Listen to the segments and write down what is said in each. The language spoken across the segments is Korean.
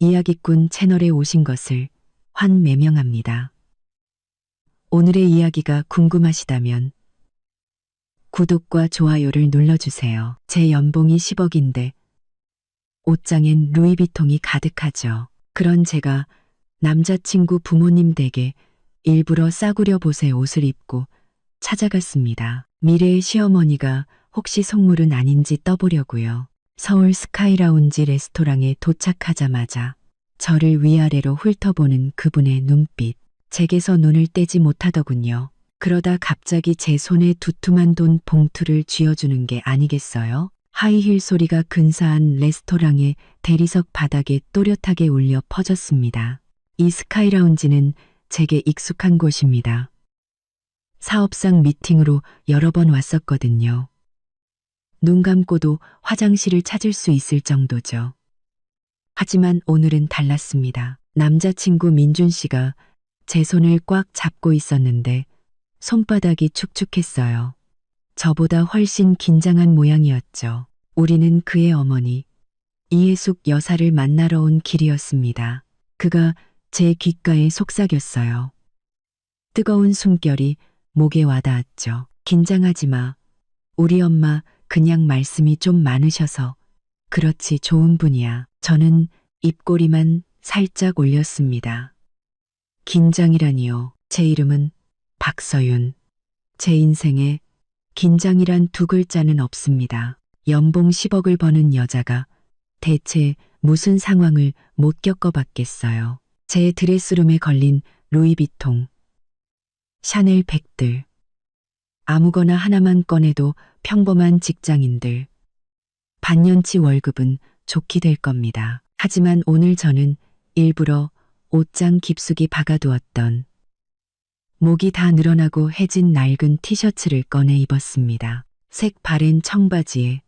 이야기꾼 채널에 오신 것을 환매명합니다. 오늘의 이야기가 궁금하시다면 구독과 좋아요를 눌러주세요. 제 연봉이 10억인데 옷장엔 루이비통이 가득하죠. 그런 제가 남자친구 부모님 댁에 일부러 싸구려 보세 옷을 입고 찾아갔습니다. 미래의 시어머니가 혹시 속물은 아닌지 떠보려고요. 서울 스카이라운지 레스토랑에 도착하자마자 저를 위아래로 훑어보는 그분의 눈빛. 제게서 눈을 떼지 못하더군요. 그러다 갑자기 제 손에 두툼한 돈 봉투를 쥐어주는 게 아니겠어요? 하이힐 소리가 근사한 레스토랑의 대리석 바닥에 또렷하게 울려 퍼졌습니다. 이 스카이라운지는 제게 익숙한 곳입니다. 사업상 미팅으로 여러 번 왔었거든요. 눈 감고도 화장실을 찾을 수 있을 정도죠. 하지만 오늘은 달랐습니다. 남자친구 민준 씨가 제 손을 꽉 잡고 있었는데 손바닥이 축축했어요. 저보다 훨씬 긴장한 모양이었죠. 우리는 그의 어머니 이해숙 여사를 만나러 온 길이었습니다. 그가 제 귓가에 속삭였어요. 뜨거운 숨결이 목에 와닿았죠. 긴장하지 마. 우리 엄마 그냥 말씀이 좀 많으셔서 그렇지 좋은 분이야. 저는 입꼬리만 살짝 올렸습니다. 긴장이라니요. 제 이름은 박서윤. 제 인생에 긴장이란 두 글자는 없습니다. 연봉 10억을 버는 여자가 대체 무슨 상황을 못 겪어봤겠어요. 제 드레스룸에 걸린 루이비통, 샤넬 백들. 아무거나 하나만 꺼내도 평범한 직장인들. 반년치 월급은 좋게 될 겁니다. 하지만 오늘 저는 일부러 옷장 깊숙이 박아두었던 목이 다 늘어나고 해진 낡은 티셔츠를 꺼내 입었습니다. 색 바랜 청바지에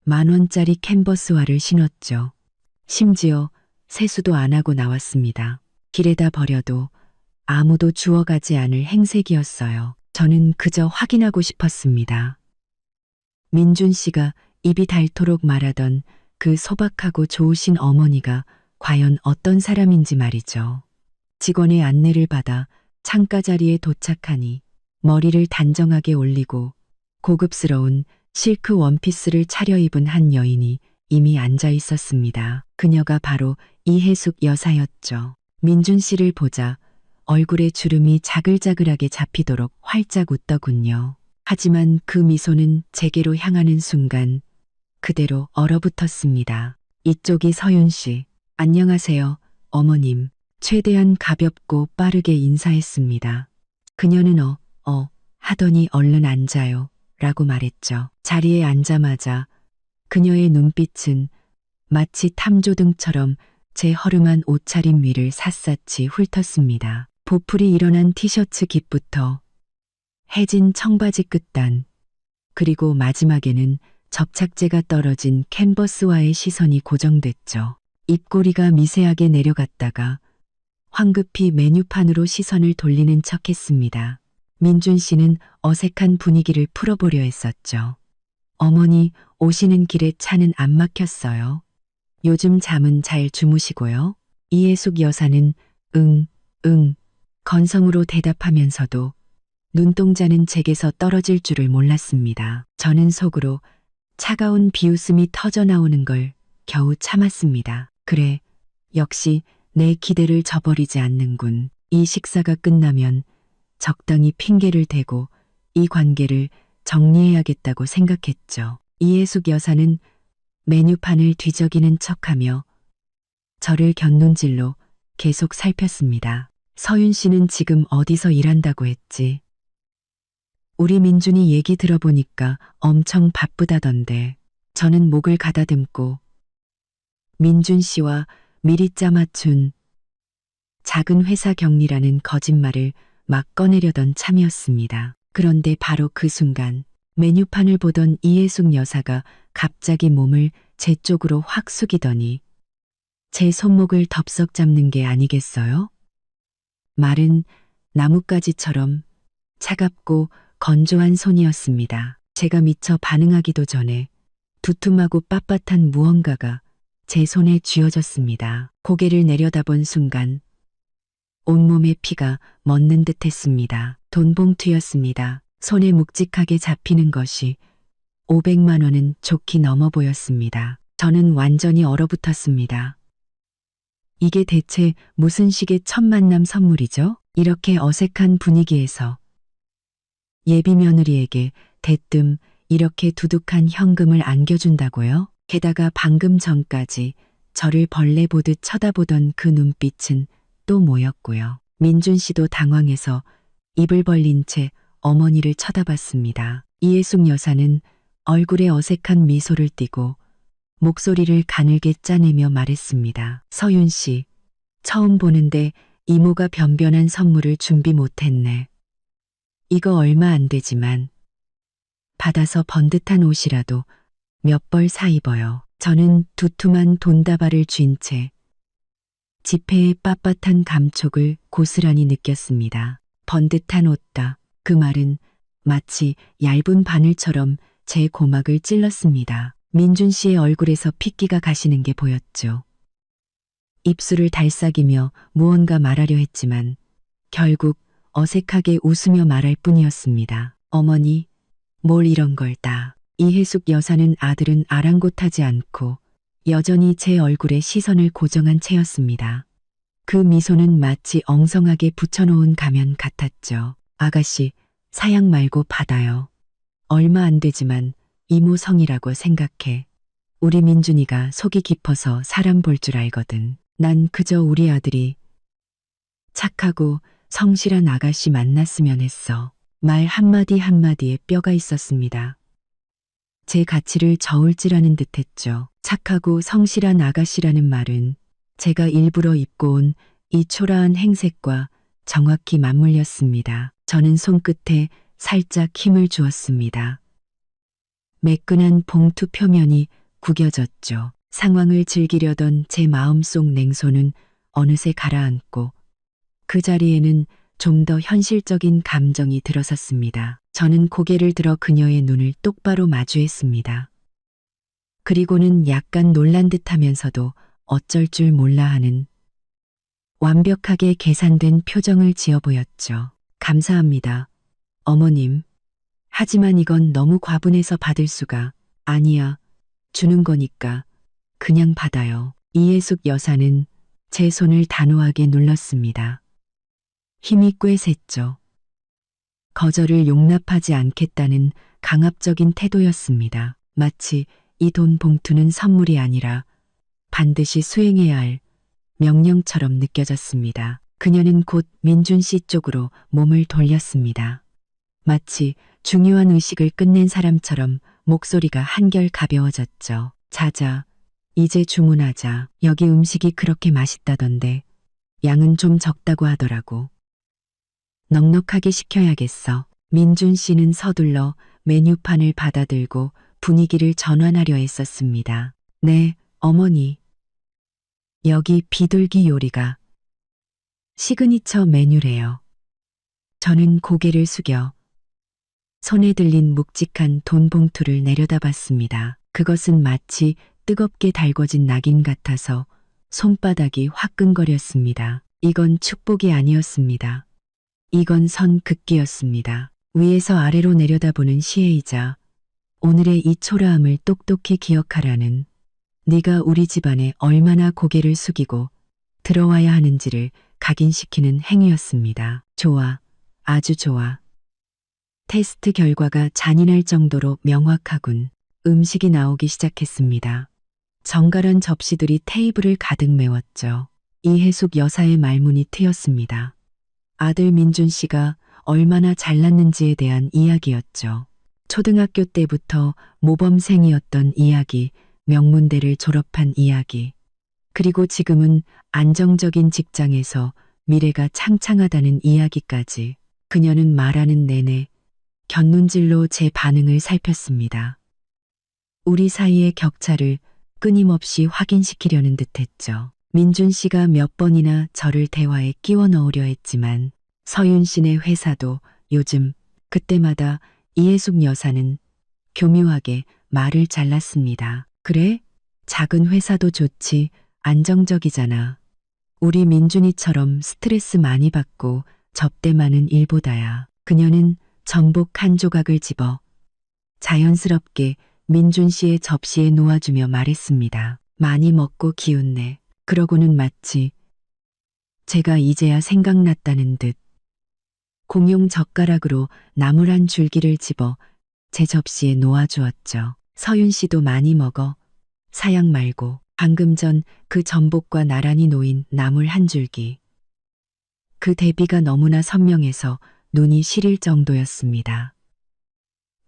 10,000원짜리 캔버스화를 신었죠. 심지어 세수도 안 하고 나왔습니다. 길에다 버려도 아무도 주워가지 않을 행색이었어요. 저는 그저 확인하고 싶었습니다. 민준 씨가 입이 닳도록 말하던 그 소박하고 좋으신 어머니가 과연 어떤 사람인지 말이죠. 직원의 안내를 받아 창가 자리에 도착하니 머리를 단정하게 올리고 고급스러운 실크 원피스를 차려입은 한 여인이 이미 앉아 있었습니다. 그녀가 바로 이해숙 여사였죠. 민준 씨를 보자 얼굴에 주름이 자글자글하게 잡히도록 활짝 웃더군요. 하지만 그 미소는 제게로 향하는 순간 그대로 얼어붙었습니다. 이쪽이 서윤 씨. 안녕하세요, 어머님. 최대한 가볍고 빠르게 인사했습니다. 그녀는 하더니 얼른 앉아요 라고 말했죠. 자리에 앉자마자 그녀의 눈빛은 마치 탐조등처럼 제 허름한 옷차림 위를 샅샅이 훑었습니다. 보풀이 일어난 티셔츠 깃부터 해진 청바지 끝단, 그리고 마지막에는 접착제가 떨어진 캔버스와의 시선이 고정됐죠. 입꼬리가 미세하게 내려갔다가 황급히 메뉴판으로 시선을 돌리는 척했습니다. 민준 씨는 어색한 분위기를 풀어보려 했었죠. 어머니 오시는 길에 차는 안 막혔어요. 요즘 잠은 잘 주무시고요. 이해숙 여사는 응 건성으로 대답하면서도 눈동자는 제게서 떨어질 줄을 몰랐습니다. 저는 속으로 차가운 비웃음이 터져나오는 걸 겨우 참았습니다. 그래, 역시 내 기대를 저버리지 않는군. 이 식사가 끝나면 적당히 핑계를 대고 이 관계를 정리해야겠다고 생각했죠. 이해숙 여사는 메뉴판을 뒤적이는 척하며 저를 곁눈질로 계속 살폈습니다. 서윤 씨는 지금 어디서 일한다고 했지? 우리 민준이 얘기 들어보니까 엄청 바쁘다던데. 저는 목을 가다듬고 민준 씨와 미리 짜맞춘 작은 회사 격리라는 거짓말을 막 꺼내려던 참이었습니다. 그런데 바로 그 순간 메뉴판을 보던 이해숙 여사가 갑자기 몸을 제 쪽으로 확 숙이더니 제 손목을 덥석 잡는 게 아니겠어요? 마른 나뭇가지처럼 차갑고 건조한 손이었습니다. 제가 미처 반응하기도 전에 두툼하고 빳빳한 무언가가 제 손에 쥐어졌습니다. 고개를 내려다본 순간 온몸에 피가 멎는 듯 했습니다. 돈봉투였습니다. 손에 묵직하게 잡히는 것이 500만 원은 좋게 넘어 보였습니다. 저는 완전히 얼어붙었습니다. 이게 대체 무슨 식의 첫 만남 선물이죠? 이렇게 어색한 분위기에서 예비 며느리에게 대뜸 이렇게 두둑한 현금을 안겨준다고요? 게다가 방금 전까지 저를 벌레 보듯 쳐다보던 그 눈빛은 또 뭐였고요. 민준 씨도 당황해서 입을 벌린 채 어머니를 쳐다봤습니다. 이해숙 여사는 얼굴에 어색한 미소를 띠고 목소리를 가늘게 짜내며 말했습니다. 서윤 씨, 처음 보는데 이모가 변변한 선물을 준비 못했네. 이거 얼마 안 되지만 받아서 번듯한 옷이라도 몇 벌 사 입어요. 저는 두툼한 돈다발을 쥔 채 지폐의 빳빳한 감촉을 고스란히 느꼈습니다. 번듯한 옷다. 그 말은 마치 얇은 바늘처럼 제 고막을 찔렀습니다. 민준 씨의 얼굴에서 핏기가 가시는 게 보였죠. 입술을 달싹이며 무언가 말하려 했지만 결국 어색하게 웃으며 말할 뿐이었습니다. 어머니, 뭘 이런 걸 다. 이해숙 여사는 아들은 아랑곳하지 않고 여전히 제 얼굴에 시선을 고정한 채였습니다. 그 미소는 마치 엉성하게 붙여놓은 가면 같았죠. 아가씨, 사양 말고 받아요. 얼마 안 되지만 이모 성이라고 생각해. 우리 민준이가 속이 깊어서 사람 볼 줄 알거든. 난 그저 우리 아들이 착하고 성실한 아가씨 만났으면 했어. 말 한마디 한마디에 뼈가 있었습니다. 제 가치를 저울질하는 듯했죠. 착하고 성실한 아가씨라는 말은 제가 일부러 입고 온 이 초라한 행색과 정확히 맞물렸습니다. 저는 손끝에 살짝 힘을 주었습니다. 매끈한 봉투 표면이 구겨졌죠. 상황을 즐기려던 제 마음속 냉소는 어느새 가라앉고 그 자리에는 좀 더 현실적인 감정이 들어섰습니다. 저는 고개를 들어 그녀의 눈을 똑바로 마주했습니다. 그리고는 약간 놀란 듯하면서도 어쩔 줄 몰라 하는 완벽하게 계산된 표정을 지어 보였죠. 감사합니다. 어머님. 하지만 이건 너무 과분해서 받을 수가. 아니야. 주는 거니까 그냥 받아요. 이해숙 여사는 제 손을 단호하게 눌렀습니다. 힘이 꽤 셌죠. 거절을 용납하지 않겠다는 강압적인 태도였습니다. 마치 이 돈 봉투는 선물이 아니라 반드시 수행해야 할 명령처럼 느껴졌습니다. 그녀는 곧 민준 씨 쪽으로 몸을 돌렸습니다. 마치 중요한 의식을 끝낸 사람처럼 목소리가 한결 가벼워졌죠. 자자, 이제 주문하자. 여기 음식이 그렇게 맛있다던데 양은 좀 적다고 하더라고. 넉넉하게 시켜야겠어. 민준 씨는 서둘러 메뉴판을 받아들고 분위기를 전환하려 했었습니다. 네, 어머니. 여기 비둘기 요리가 시그니처 메뉴래요. 저는 고개를 숙여 손에 들린 묵직한 돈 봉투를 내려다봤습니다. 그것은 마치 뜨겁게 달궈진 낙인 같아서 손바닥이 화끈거렸습니다. 이건 축복이 아니었습니다. 이건 선 긋기였습니다. 위에서 아래로 내려다보는 시혜이자 오늘의 이 초라함을 똑똑히 기억하라는, 네가 우리 집안에 얼마나 고개를 숙이고 들어와야 하는지를 각인시키는 행위였습니다. 좋아. 아주 좋아. 테스트 결과가 잔인할 정도로 명확하군. 음식이 나오기 시작했습니다. 정갈한 접시들이 테이블을 가득 메웠죠. 이해숙 여사의 말문이 트였습니다. 아들 민준 씨가 얼마나 잘났는지에 대한 이야기였죠. 초등학교 때부터 모범생이었던 이야기, 명문대를 졸업한 이야기, 그리고 지금은 안정적인 직장에서 미래가 창창하다는 이야기까지. 그녀는 말하는 내내 곁눈질로 제 반응을 살폈습니다. 우리 사이의 격차를 끊임없이 확인시키려는 듯했죠. 민준 씨가 몇 번이나 저를 대화에 끼워 넣으려 했지만 서윤 씨네 회사도 요즘 그때마다 이해숙 여사는 교묘하게 말을 잘랐습니다. 그래? 작은 회사도 좋지, 안정적이잖아. 우리 민준이처럼 스트레스 많이 받고 접대 많은 일보다야. 그녀는 전복 한 조각을 집어 자연스럽게 민준 씨의 접시에 놓아주며 말했습니다. 많이 먹고 기운내. 그러고는 마치 제가 이제야 생각났다는 듯 공용 젓가락으로 나물 한 줄기를 집어 제 접시에 놓아주었죠. 서윤 씨도 많이 먹어. 사양 말고. 방금 전 그 전복과 나란히 놓인 나물 한 줄기. 그 대비가 너무나 선명해서 눈이 시릴 정도였습니다.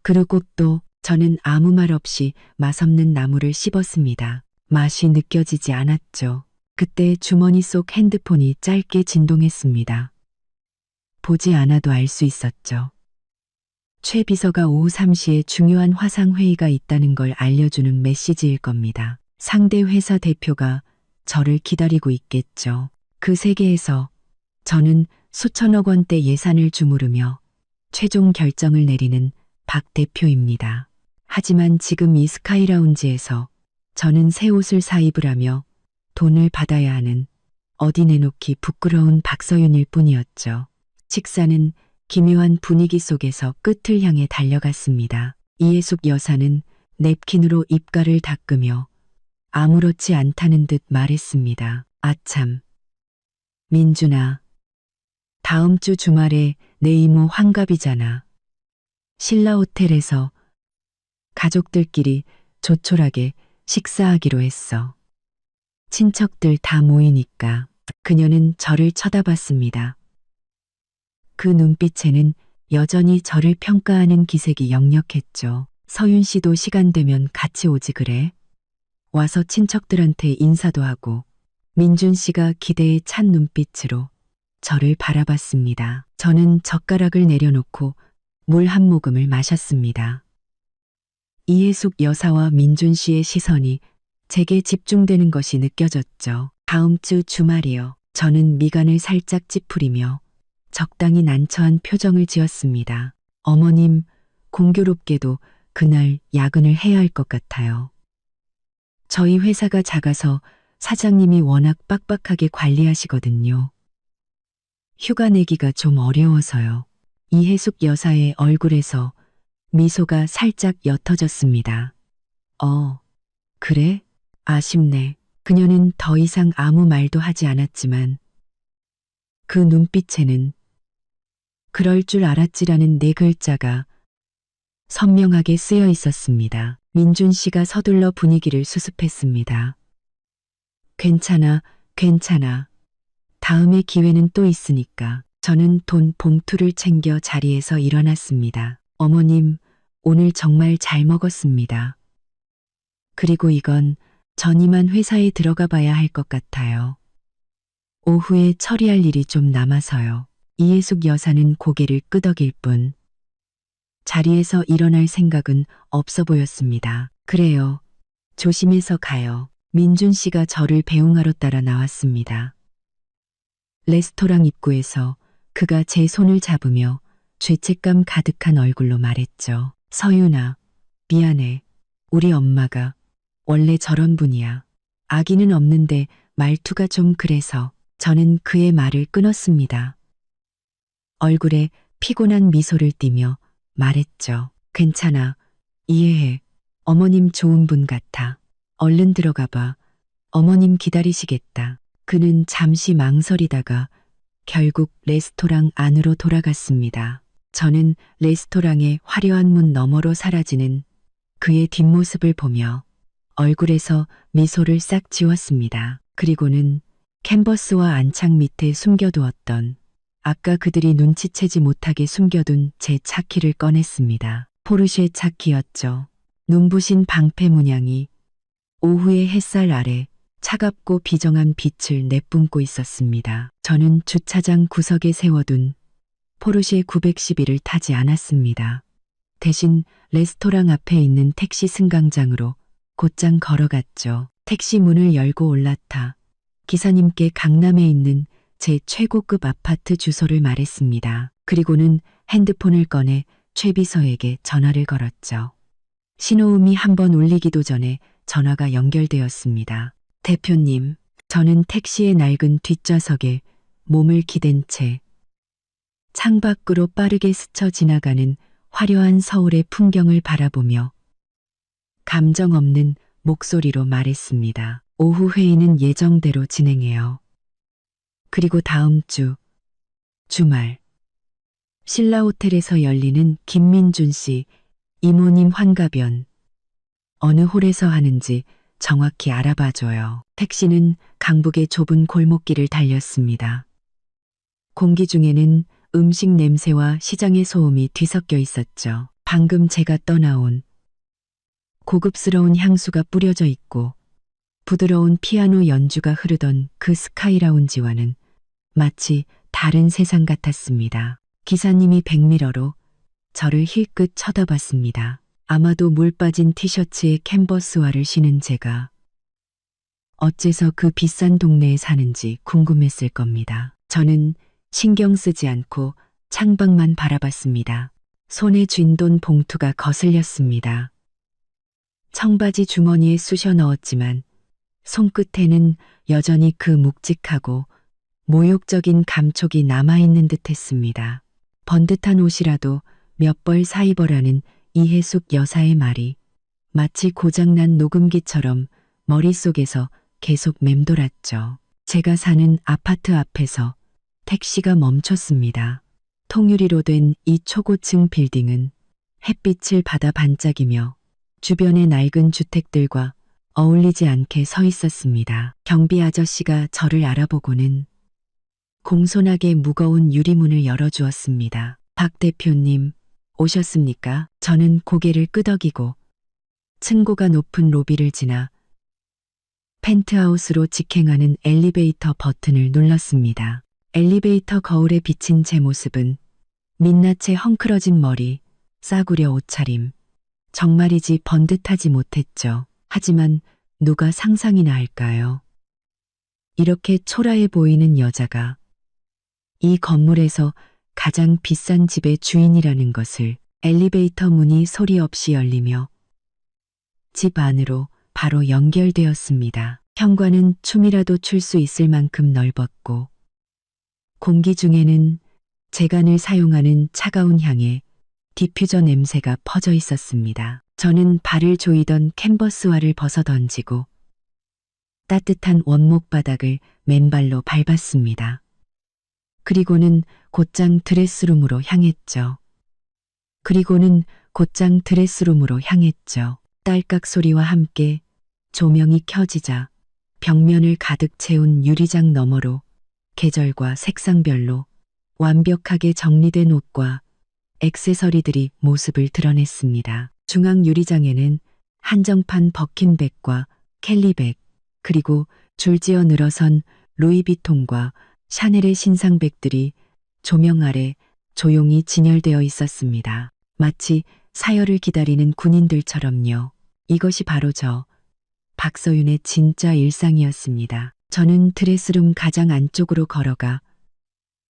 그리고 또 저는 아무 말 없이 맛없는 나물을 씹었습니다. 맛이 느껴지지 않았죠. 그때 주머니 속 핸드폰이 짧게 진동했습니다. 보지 않아도 알 수 있었죠. 최 비서가 오후 3시에 중요한 화상회의가 있다는 걸 알려주는 메시지일 겁니다. 상대 회사 대표가 저를 기다리고 있겠죠. 그 세계에서 저는 수천억 원대 예산을 주무르며 최종 결정을 내리는 박 대표입니다. 하지만 지금 이 스카이라운지에서 저는 새 옷을 사입을 하며 돈을 받아야 하는 어디 내놓기 부끄러운 박서윤일 뿐이었죠. 식사는 기묘한 분위기 속에서 끝을 향해 달려갔습니다. 이해숙 여사는 냅킨으로 입가를 닦으며 아무렇지 않다는 듯 말했습니다. 아참. 민준아. 다음 주 주말에 내 이모 환갑이잖아. 신라 호텔에서 가족들끼리 조촐하게 식사하기로 했어. 친척들 다 모이니까. 그녀는 저를 쳐다봤습니다. 그 눈빛에는 여전히 저를 평가하는 기색이 역력했죠. 서윤 씨도 시간 되면 같이 오지 그래? 와서 친척들한테 인사도 하고. 민준 씨가 기대에 찬 눈빛으로 저를 바라봤습니다. 저는 젓가락을 내려놓고 물 한 모금을 마셨습니다. 이해숙 여사와 민준 씨의 시선이 제게 집중되는 것이 느껴졌죠. 다음 주 주말이요. 저는 미간을 살짝 찌푸리며 적당히 난처한 표정을 지었습니다. 어머님, 공교롭게도 그날 야근을 해야 할 것 같아요. 저희 회사가 작아서 사장님이 워낙 빡빡하게 관리하시거든요. 휴가 내기가 좀 어려워서요. 이해숙 여사의 얼굴에서 미소가 살짝 옅어졌습니다. 그래? 아쉽네. 그녀는 더 이상 아무 말도 하지 않았지만 그 눈빛에는 그럴 줄 알았지라는 네 글자가 선명하게 쓰여 있었습니다. 민준 씨가 서둘러 분위기를 수습했습니다. 괜찮아, 괜찮아. 다음에 기회는 또 있으니까. 저는 돈 봉투를 챙겨 자리에서 일어났습니다. 어머님, 오늘 정말 잘 먹었습니다. 그리고 이건 전 이만 회사에 들어가 봐야 할 것 같아요. 오후에 처리할 일이 좀 남아서요. 이해숙 여사는 고개를 끄덕일 뿐 자리에서 일어날 생각은 없어 보였습니다. 그래요. 조심해서 가요. 민준 씨가 저를 배웅하러 따라 나왔습니다. 레스토랑 입구에서 그가 제 손을 잡으며 죄책감 가득한 얼굴로 말했죠. 서윤아, 미안해. 우리 엄마가 원래 저런 분이야. 아기는 없는데 말투가 좀 그래서. 저는 그의 말을 끊었습니다. 얼굴에 피곤한 미소를 띠며 말했죠. 괜찮아. 이해해. 어머님 좋은 분 같아. 얼른 들어가 봐. 어머님 기다리시겠다. 그는 잠시 망설이다가 결국 레스토랑 안으로 돌아갔습니다. 저는 레스토랑의 화려한 문 너머로 사라지는 그의 뒷모습을 보며 얼굴에서 미소를 싹 지웠습니다. 그리고는 캔버스와 안창 밑에 숨겨두었던 아까 그들이 눈치채지 못하게 숨겨둔 제 차키를 꺼냈습니다. 포르쉐 차키였죠. 눈부신 방패 문양이 오후의 햇살 아래 차갑고 비정한 빛을 내뿜고 있었습니다. 저는 주차장 구석에 세워둔 포르쉐 911을 타지 않았습니다. 대신 레스토랑 앞에 있는 택시 승강장으로 곧장 걸어갔죠. 택시 문을 열고 올라타 기사님께 강남에 있는 제 최고급 아파트 주소를 말했습니다. 그리고는 핸드폰을 꺼내 최 비서에게 전화를 걸었죠. 신호음이 한번 울리기도 전에 전화가 연결되었습니다. 대표님, 저는 택시의 낡은 뒷좌석에 몸을 기댄 채 창밖으로 빠르게 스쳐 지나가는 화려한 서울의 풍경을 바라보며 감정 없는 목소리로 말했습니다. 오후 회의는 예정대로 진행해요. 그리고 다음 주 주말 신라호텔에서 열리는 김민준 씨 이모님 환갑연 어느 홀에서 하는지 정확히 알아봐줘요. 택시는 강북의 좁은 골목길을 달렸습니다. 공기 중에는 음식 냄새와 시장의 소음이 뒤섞여 있었죠. 방금 제가 떠나온 고급스러운 향수가 뿌려져 있고 부드러운 피아노 연주가 흐르던 그 스카이라운지와는 마치 다른 세상 같았습니다. 기사님이 백미러로 저를 힐끗 쳐다봤습니다. 아마도 물 빠진 티셔츠에 캔버스화를 신은 제가 어째서 그 비싼 동네에 사는지 궁금했을 겁니다. 저는 신경 쓰지 않고 창밖만 바라봤습니다. 손에 쥔 돈 봉투가 거슬렸습니다. 청바지 주머니에 쑤셔 넣었지만 손끝에는 여전히 그 묵직하고 모욕적인 감촉이 남아있는 듯 했습니다. 번듯한 옷이라도 몇 벌 사입어라는 이해숙 여사의 말이 마치 고장난 녹음기처럼 머릿속에서 계속 맴돌았죠. 제가 사는 아파트 앞에서 택시가 멈췄습니다. 통유리로 된 이 초고층 빌딩은 햇빛을 받아 반짝이며 주변의 낡은 주택들과 어울리지 않게 서 있었습니다. 경비 아저씨가 저를 알아보고는 공손하게 무거운 유리문을 열어주었습니다. 박 대표님, 오셨습니까? 저는 고개를 끄덕이고 층고가 높은 로비를 지나 펜트하우스로 직행하는 엘리베이터 버튼을 눌렀습니다. 엘리베이터 거울에 비친 제 모습은 민낯에 헝클어진 머리, 싸구려 옷차림, 정말이지 번듯하지 못했죠. 하지만 누가 상상이나 할까요? 이렇게 초라해 보이는 여자가 이 건물에서 가장 비싼 집의 주인이라는 것을. 엘리베이터 문이 소리 없이 열리며 집 안으로 바로 연결되었습니다. 현관은 춤이라도 출 수 있을 만큼 넓었고 공기 중에는 제가 늘 사용하는 차가운 향에 디퓨저 냄새가 퍼져 있었습니다. 저는 발을 조이던 캔버스화를 벗어 던지고 따뜻한 원목 바닥을 맨발로 밟았습니다. 그리고는 곧장 드레스룸으로 향했죠. 딸깍 소리와 함께 조명이 켜지자 벽면을 가득 채운 유리장 너머로 계절과 색상별로 완벽하게 정리된 옷과 액세서리들이 모습을 드러냈습니다. 중앙 유리장에는 한정판 버킨백과 캘리백, 그리고 줄지어 늘어선 루이비통과 샤넬의 신상백들이 조명 아래 조용히 진열되어 있었습니다. 마치 사열을 기다리는 군인들처럼요. 이것이 바로 저 박서윤의 진짜 일상이었습니다. 저는 드레스룸 가장 안쪽으로 걸어가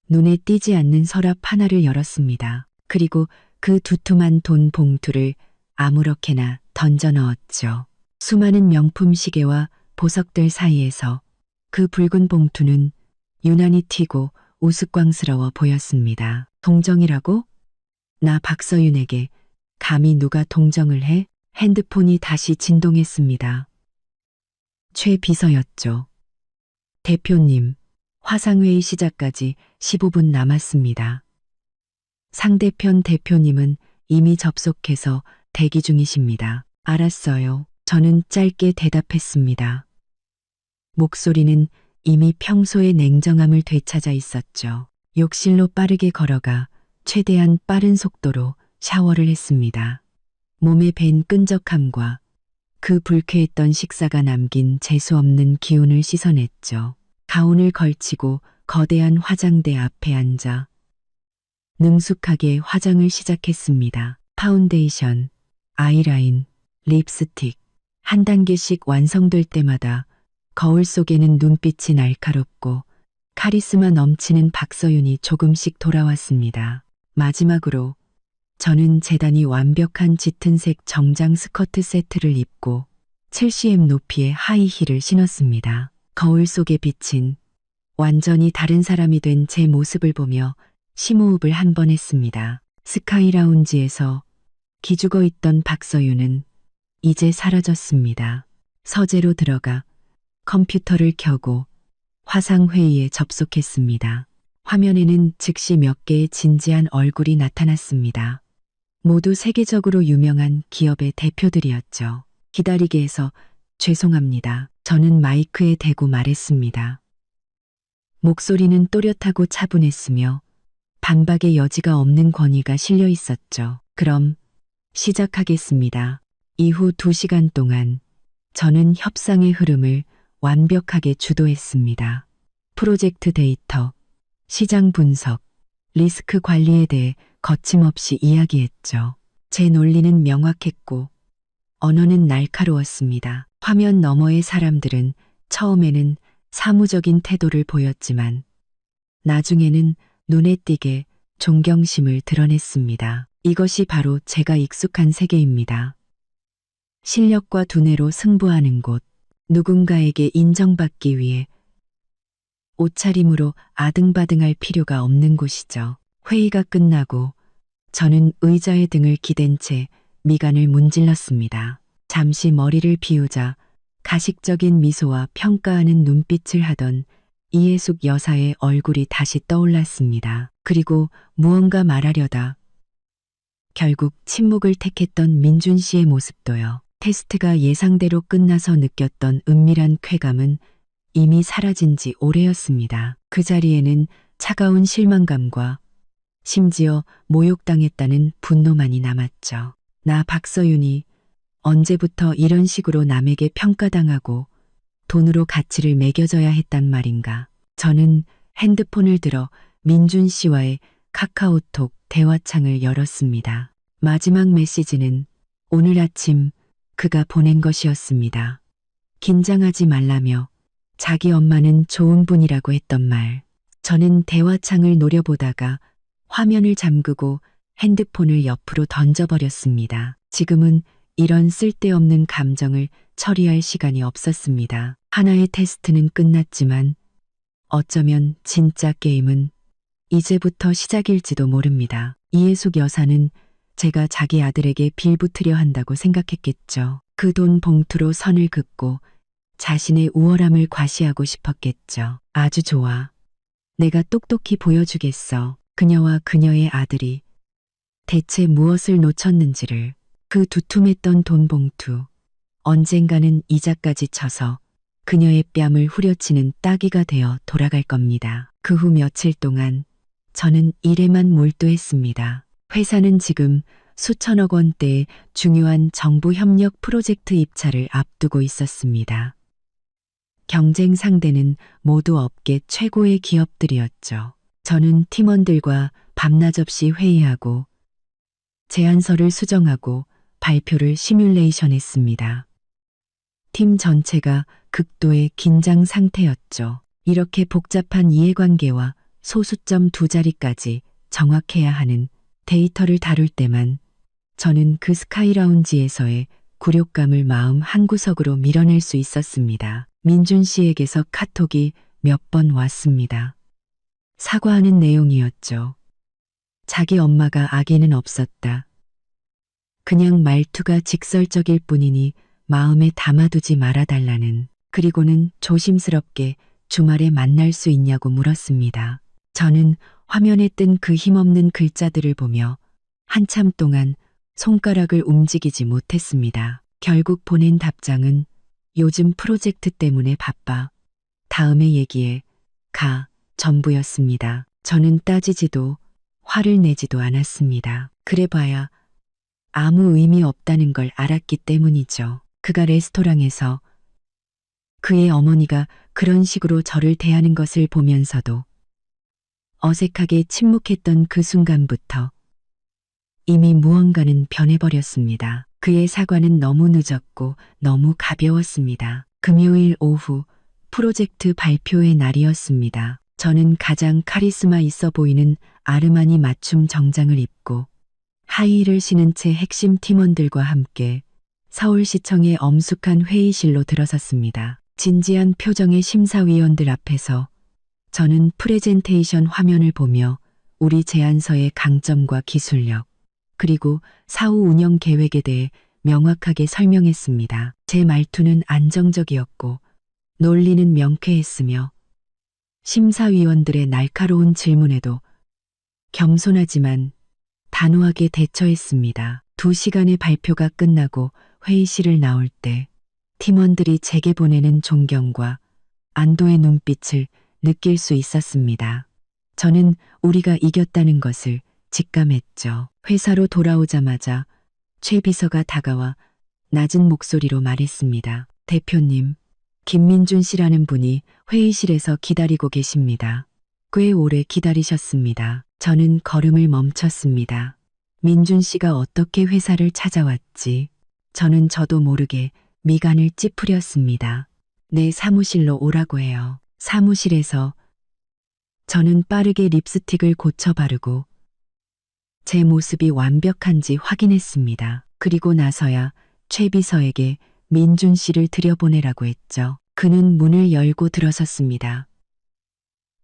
눈에 띄지 않는 서랍 하나를 열었습니다. 그리고 그 두툼한 돈 봉투를 아무렇게나 던져 넣었죠. 수많은 명품 시계와 보석들 사이에서 그 붉은 봉투는 유난히 튀고 우스꽝스러워 보였습니다. 동정이라고? 나 박서윤에게 감히 누가 동정을 해? 핸드폰이 다시 진동했습니다. 최 비서였죠. 대표님, 화상회의 시작까지 15분 남았습니다. 상대편 대표님은 이미 접속해서 대기 중이십니다. 알았어요. 저는 짧게 대답했습니다. 목소리는 이미 평소의 냉정함을 되찾아 있었죠. 욕실로 빠르게 걸어가 최대한 빠른 속도로 샤워를 했습니다. 몸에 밴 끈적함과 그 불쾌했던 식사가 남긴 재수없는 기운을 씻어냈죠. 가운을 걸치고 거대한 화장대 앞에 앉아 능숙하게 화장을 시작했습니다. 파운데이션, 아이라인, 립스틱, 한 단계씩 완성될 때마다 거울 속에는 눈빛이 날카롭고 카리스마 넘치는 박서윤이 조금씩 돌아왔습니다. 마지막으로 저는 재단이 완벽한 짙은색 정장 스커트 세트를 입고 7cm 높이의 하이힐을 신었습니다. 거울 속에 비친 완전히 다른 사람이 된 제 모습을 보며 심호흡을 한 번 했습니다. 스카이 라운지에서 기죽어 있던 박서윤은 이제 사라졌습니다. 서재로 들어가 컴퓨터를 켜고 화상회의에 접속했습니다. 화면에는 즉시 몇 개의 진지한 얼굴이 나타났습니다. 모두 세계적으로 유명한 기업의 대표들이었죠. 기다리게 해서 죄송합니다. 저는 마이크에 대고 말했습니다. 목소리는 또렷하고 차분했으며 반박의 여지가 없는 권위가 실려 있었죠. 그럼 시작하겠습니다. 이후 2시간 동안 저는 협상의 흐름을 완벽하게 주도했습니다. 프로젝트 데이터, 시장 분석, 리스크 관리에 대해 거침없이 이야기했죠. 제 논리는 명확했고 언어는 날카로웠습니다. 화면 너머의 사람들은 처음에는 사무적인 태도를 보였지만 나중에는 눈에 띄게 존경심을 드러냈습니다. 이것이 바로 제가 익숙한 세계입니다. 실력과 두뇌로 승부하는 곳, 누군가에게 인정받기 위해 옷차림으로 아등바등할 필요가 없는 곳이죠. 회의가 끝나고 저는 의자에 등을 기댄 채 미간을 문질렀습니다. 잠시 머리를 비우자 가식적인 미소와 평가하는 눈빛을 하던 이해숙 여사의 얼굴이 다시 떠올랐습니다. 그리고 무언가 말하려다 결국 침묵을 택했던 민준 씨의 모습도요. 테스트가 예상대로 끝나서 느꼈던 은밀한 쾌감은 이미 사라진 지 오래였습니다. 그 자리에는 차가운 실망감과 심지어 모욕당했다는 분노만이 남았죠. 나 박서윤이 언제부터 이런 식으로 남에게 평가당하고 돈으로 가치를 매겨져야 했단 말인가. 저는 핸드폰을 들어 민준 씨와의 카카오톡 대화창을 열었습니다. 마지막 메시지는 오늘 아침 그가 보낸 것이었습니다. 긴장하지 말라며 자기 엄마는 좋은 분이라고 했던 말. 저는 대화창을 노려보다가 화면을 잠그고 핸드폰을 옆으로 던져버렸습니다. 지금은 이런 쓸데없는 감정을 처리할 시간이 없었습니다. 하나의 테스트는 끝났지만 어쩌면 진짜 게임은 이제부터 시작일지도 모릅니다. 이해숙 여사는 제가 자기 아들에게 빌붙으려 한다고 생각했겠죠. 그 돈 봉투로 선을 긋고 자신의 우월함을 과시하고 싶었겠죠. 아주 좋아. 내가 똑똑히 보여주겠어. 그녀와 그녀의 아들이 대체 무엇을 놓쳤는지를. 그 두툼했던 돈 봉투. 언젠가는 이자까지 쳐서 그녀의 뺨을 후려치는 따귀가 되어 돌아갈 겁니다. 그 후 며칠 동안 저는 일에만 몰두했습니다. 회사는 지금 수천억 원대의 중요한 정부 협력 프로젝트 입찰을 앞두고 있었습니다. 경쟁 상대는 모두 업계 최고의 기업들이었죠. 저는 팀원들과 밤낮 없이 회의하고 제안서를 수정하고 발표를 시뮬레이션했습니다. 팀 전체가 극도의 긴장 상태였죠. 이렇게 복잡한 이해관계와 소수점 2자리까지 정확해야 하는 데이터를 다룰 때만 저는 그 스카이라운지에서의 굴욕감을 마음 한구석으로 밀어낼 수 있었습니다. 민준 씨에게서 카톡이 몇 번 왔습니다. 사과하는 내용이었죠. 자기 엄마가 악에는 없었다. 그냥 말투가 직설적일 뿐이니 마음에 담아두지 말아달라는. 그리고는 조심스럽게 주말에 만날 수 있냐고 물었습니다. 저는 화면에 뜬 그 힘없는 글자들을 보며 한참 동안 손가락을 움직이지 못했습니다. 결국 보낸 답장은 요즘 프로젝트 때문에 바빠. 다음에 얘기해. 가. 전부였습니다. 저는 따지지도 화를 내지도 않았습니다. 그래봐야 아무 의미 없다는 걸 알았기 때문이죠. 그가 레스토랑에서 그의 어머니가 그런 식으로 저를 대하는 것을 보면서도 어색하게 침묵했던 그 순간부터 이미 무언가는 변해버렸습니다. 그의 사과는 너무 늦었고 너무 가벼웠습니다. 금요일 오후 프로젝트 발표의 날이었습니다. 저는 가장 카리스마 있어 보이는 아르마니 맞춤 정장을 입고 하이힐을 신은 채 핵심 팀원들과 함께 서울시청의 엄숙한 회의실로 들어섰습니다. 진지한 표정의 심사위원들 앞에서 저는 프레젠테이션 화면을 보며 우리 제안서의 강점과 기술력, 그리고 사후 운영 계획에 대해 명확하게 설명했습니다. 제 말투는 안정적이었고 논리는 명쾌했으며 심사위원들의 날카로운 질문에도 겸손하지만 단호하게 대처했습니다. 2시간의 발표가 끝나고 회의실을 나올 때 팀원들이 제게 보내는 존경과 안도의 눈빛을 느낄 수 있었습니다. 저는 우리가 이겼다는 것을 직감했죠. 회사로 돌아오자마자 최 비서가 다가와 낮은 목소리로 말했습니다. 대표님, 김민준 씨라는 분이 회의실에서 기다리고 계십니다. 꽤 오래 기다리셨습니다. 저는 걸음을 멈췄습니다. 민준 씨가 어떻게 회사를 찾아왔지? 저도 모르게 미간을 찌푸렸습니다. 내 사무실로 오라고 해요. 사무실에서 저는 빠르게 립스틱을 고쳐 바르고 제 모습이 완벽한지 확인했습니다. 그리고 나서야 최 비서에게 민준 씨를 들여보내라고 했죠. 그는 문을 열고 들어섰습니다.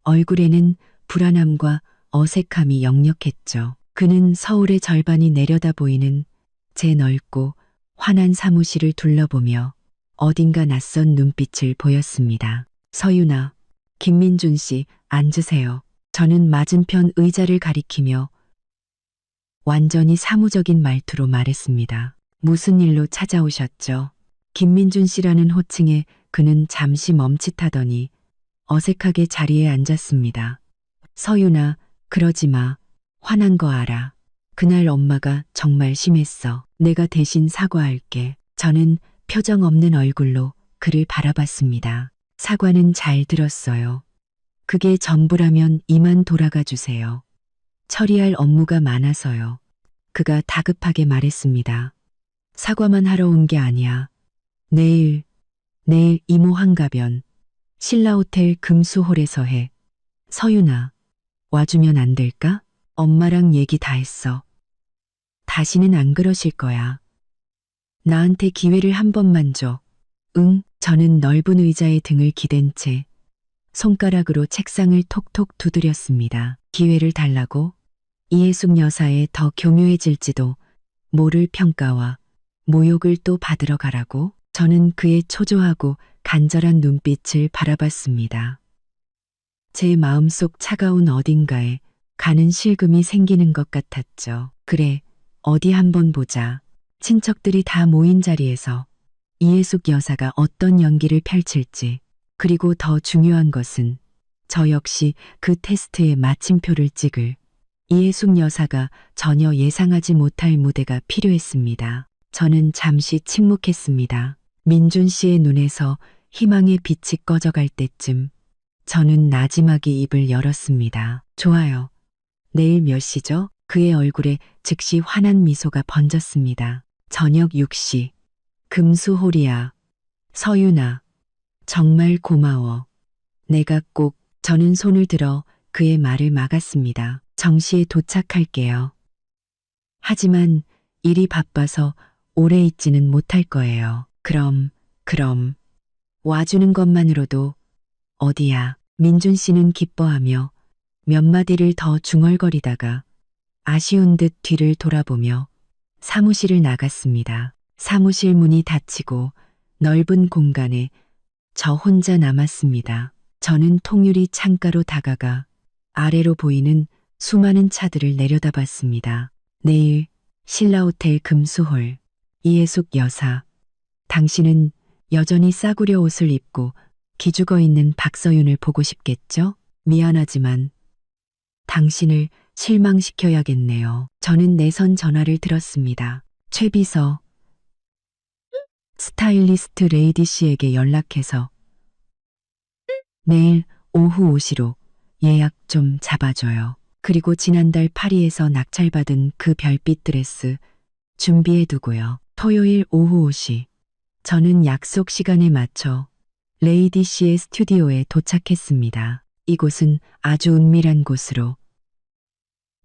얼굴에는 불안함과 어색함이 역력했죠. 그는 서울의 절반이 내려다 보이는 제 넓고 환한 사무실을 둘러보며 어딘가 낯선 눈빛을 보였습니다. 서윤아, 김민준 씨, 앉으세요. 저는 맞은편 의자를 가리키며 완전히 사무적인 말투로 말했습니다. 무슨 일로 찾아오셨죠? 김민준 씨라는 호칭에 그는 잠시 멈칫하더니 어색하게 자리에 앉았습니다. 서윤아, 그러지 마. 화난 거 알아. 그날 엄마가 정말 심했어. 내가 대신 사과할게. 저는 표정 없는 얼굴로 그를 바라봤습니다. 사과는 잘 들었어요. 그게 전부라면 이만 돌아가 주세요. 처리할 업무가 많아서요. 그가 다급하게 말했습니다. 사과만 하러 온 게 아니야. 내일 이모 환갑연 신라호텔 금수홀에서 해. 서윤아, 와주면 안 될까? 엄마랑 얘기 다 했어. 다시는 안 그러실 거야. 나한테 기회를 한 번만 줘. 응. 저는 넓은 의자에 등을 기댄 채 손가락으로 책상을 톡톡 두드렸습니다. 기회를 달라고? 이해숙 여사에 더 교묘해질지도 모를 평가와 모욕을 또 받으러 가라고? 저는 그의 초조하고 간절한 눈빛을 바라봤습니다. 제 마음속 차가운 어딘가에 가는 실금이 생기는 것 같았죠. 그래, 어디 한번 보자. 친척들이 다 모인 자리에서 이해숙 여사가 어떤 연기를 펼칠지, 그리고 더 중요한 것은 저 역시 그 테스트에 마침표를 찍을 이해숙 여사가 전혀 예상하지 못할 무대가 필요했습니다. 저는 잠시 침묵했습니다. 민준 씨의 눈에서 희망의 빛이 꺼져갈 때쯤 저는 나지막이 입을 열었습니다. 좋아요. 내일 몇 시죠? 그의 얼굴에 즉시 환한 미소가 번졌습니다. 저녁 6시. 금수홀이야. 서윤아, 정말 고마워. 내가 꼭. 저는 손을 들어 그의 말을 막았습니다. 정시에 도착할게요. 하지만 일이 바빠서 오래 있지는 못할 거예요. 그럼. 와주는 것만으로도. 어디야? 민준 씨는 기뻐하며 몇 마디를 더 중얼거리다가 아쉬운 듯 뒤를 돌아보며 사무실을 나갔습니다. 사무실 문이 닫히고 넓은 공간에 저 혼자 남았습니다. 저는 통유리 창가로 다가가 아래로 보이는 수많은 차들을 내려다봤습니다. 내일 신라호텔 금수홀. 이해숙 여사, 당신은 여전히 싸구려 옷을 입고 기죽어 있는 박서윤을 보고 싶겠죠? 미안하지만 당신을 실망시켜야겠네요. 저는 내선 전화를 들었습니다. 최 비서, 스타일리스트 레이디 씨에게 연락해서 내일 오후 5시로 예약 좀 잡아줘요. 그리고 지난달 파리에서 낙찰받은 그 별빛 드레스 준비해두고요. 토요일 오후 5시. 저는 약속 시간에 맞춰 레이디 씨의 스튜디오에 도착했습니다. 이곳은 아주 은밀한 곳으로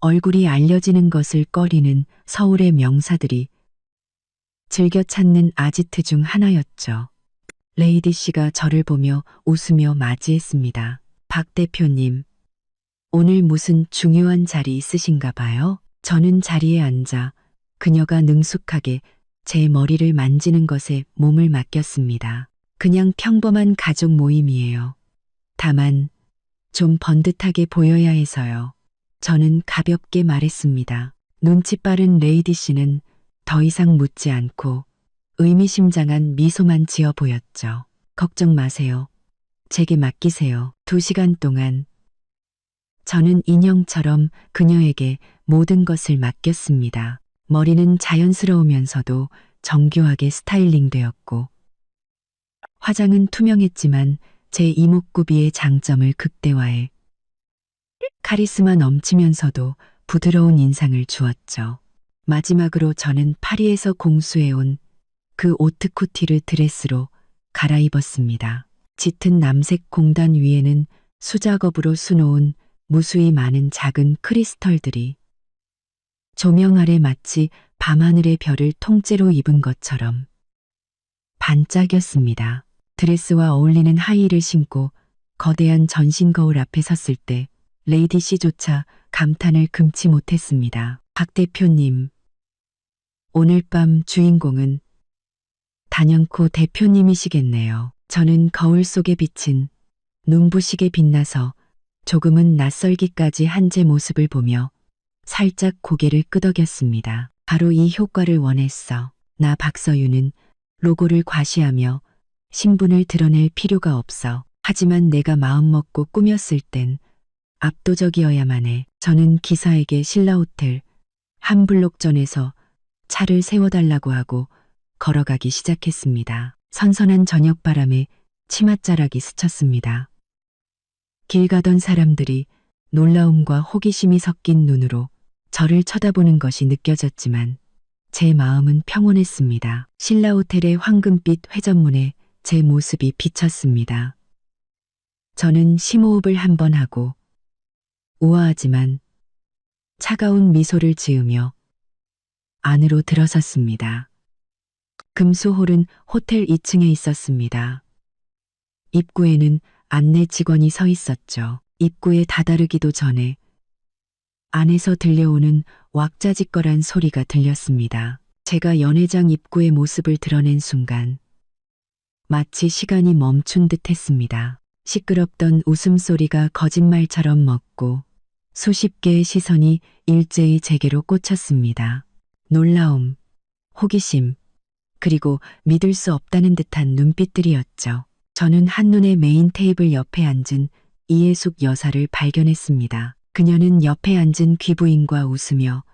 얼굴이 알려지는 것을 꺼리는 서울의 명사들이 즐겨 찾는 아지트 중 하나였죠. 레이디 씨가 저를 보며 웃으며 맞이했습니다. 박 대표님, 오늘 무슨 중요한 자리 있으신가 봐요? 저는 자리에 앉아 그녀가 능숙하게 제 머리를 만지는 것에 몸을 맡겼습니다. 그냥 평범한 가족 모임이에요. 다만 좀 번듯하게 보여야 해서요. 저는 가볍게 말했습니다. 눈치 빠른 레이디 씨는 더 이상 묻지 않고 의미심장한 미소만 지어 보였죠. 걱정 마세요. 제게 맡기세요. 2시간 동안 저는 인형처럼 그녀에게 모든 것을 맡겼습니다. 머리는 자연스러우면서도 정교하게 스타일링 되었고, 화장은 투명했지만 제 이목구비의 장점을 극대화해 카리스마 넘치면서도 부드러운 인상을 주었죠. 마지막으로 저는 파리에서 공수해온 그 오트쿠티르 드레스로 갈아입었습니다. 짙은 남색 공단 위에는 수작업으로 수놓은 무수히 많은 작은 크리스털들이 조명 아래 마치 밤하늘의 별을 통째로 입은 것처럼 반짝였습니다. 드레스와 어울리는 하이힐을 신고 거대한 전신 거울 앞에 섰을 때 레이디 씨조차 감탄을 금치 못했습니다. 박 대표님, 오늘 밤 주인공은 단연코 대표님이시겠네요. 저는 거울 속에 비친 눈부시게 빛나서 조금은 낯설기까지 한 제 모습을 보며 살짝 고개를 끄덕였습니다. 바로 이 효과를 원했어. 나 박서윤은 로고를 과시하며 신분을 드러낼 필요가 없어. 하지만 내가 마음먹고 꾸몄을 땐 압도적이어야만 해. 저는 기사에게 신라호텔 한 블록 전에서 차를 세워달라고 하고 걸어가기 시작했습니다. 선선한 저녁바람에 치맛자락이 스쳤습니다. 길 가던 사람들이 놀라움과 호기심이 섞인 눈으로 저를 쳐다보는 것이 느껴졌지만 제 마음은 평온했습니다. 신라호텔의 황금빛 회전문에 제 모습이 비쳤습니다. 저는 심호흡을 한 번 하고 우아하지만 차가운 미소를 지으며 안으로 들어섰습니다. 금수홀은 호텔 2층에 있었습니다. 입구에는 안내 직원이 서 있었죠. 입구에 다다르기도 전에 안에서 들려오는 왁자지껄한 소리가 들렸습니다. 제가 연회장 입구의 모습을 드러낸 순간 마치 시간이 멈춘 듯 했습니다. 시끄럽던 웃음소리가 거짓말처럼 멎고 수십 개의 시선이 일제히 제게로 꽂혔습니다. 놀라움, 호기심, 그리고 믿을 수 없다는 듯한 눈빛들이었죠. 저는 한눈에 메인 테이블 옆에 앉은 이해숙 여사를 발견했습니다. 그녀는 옆에 앉은 귀부인과 웃으며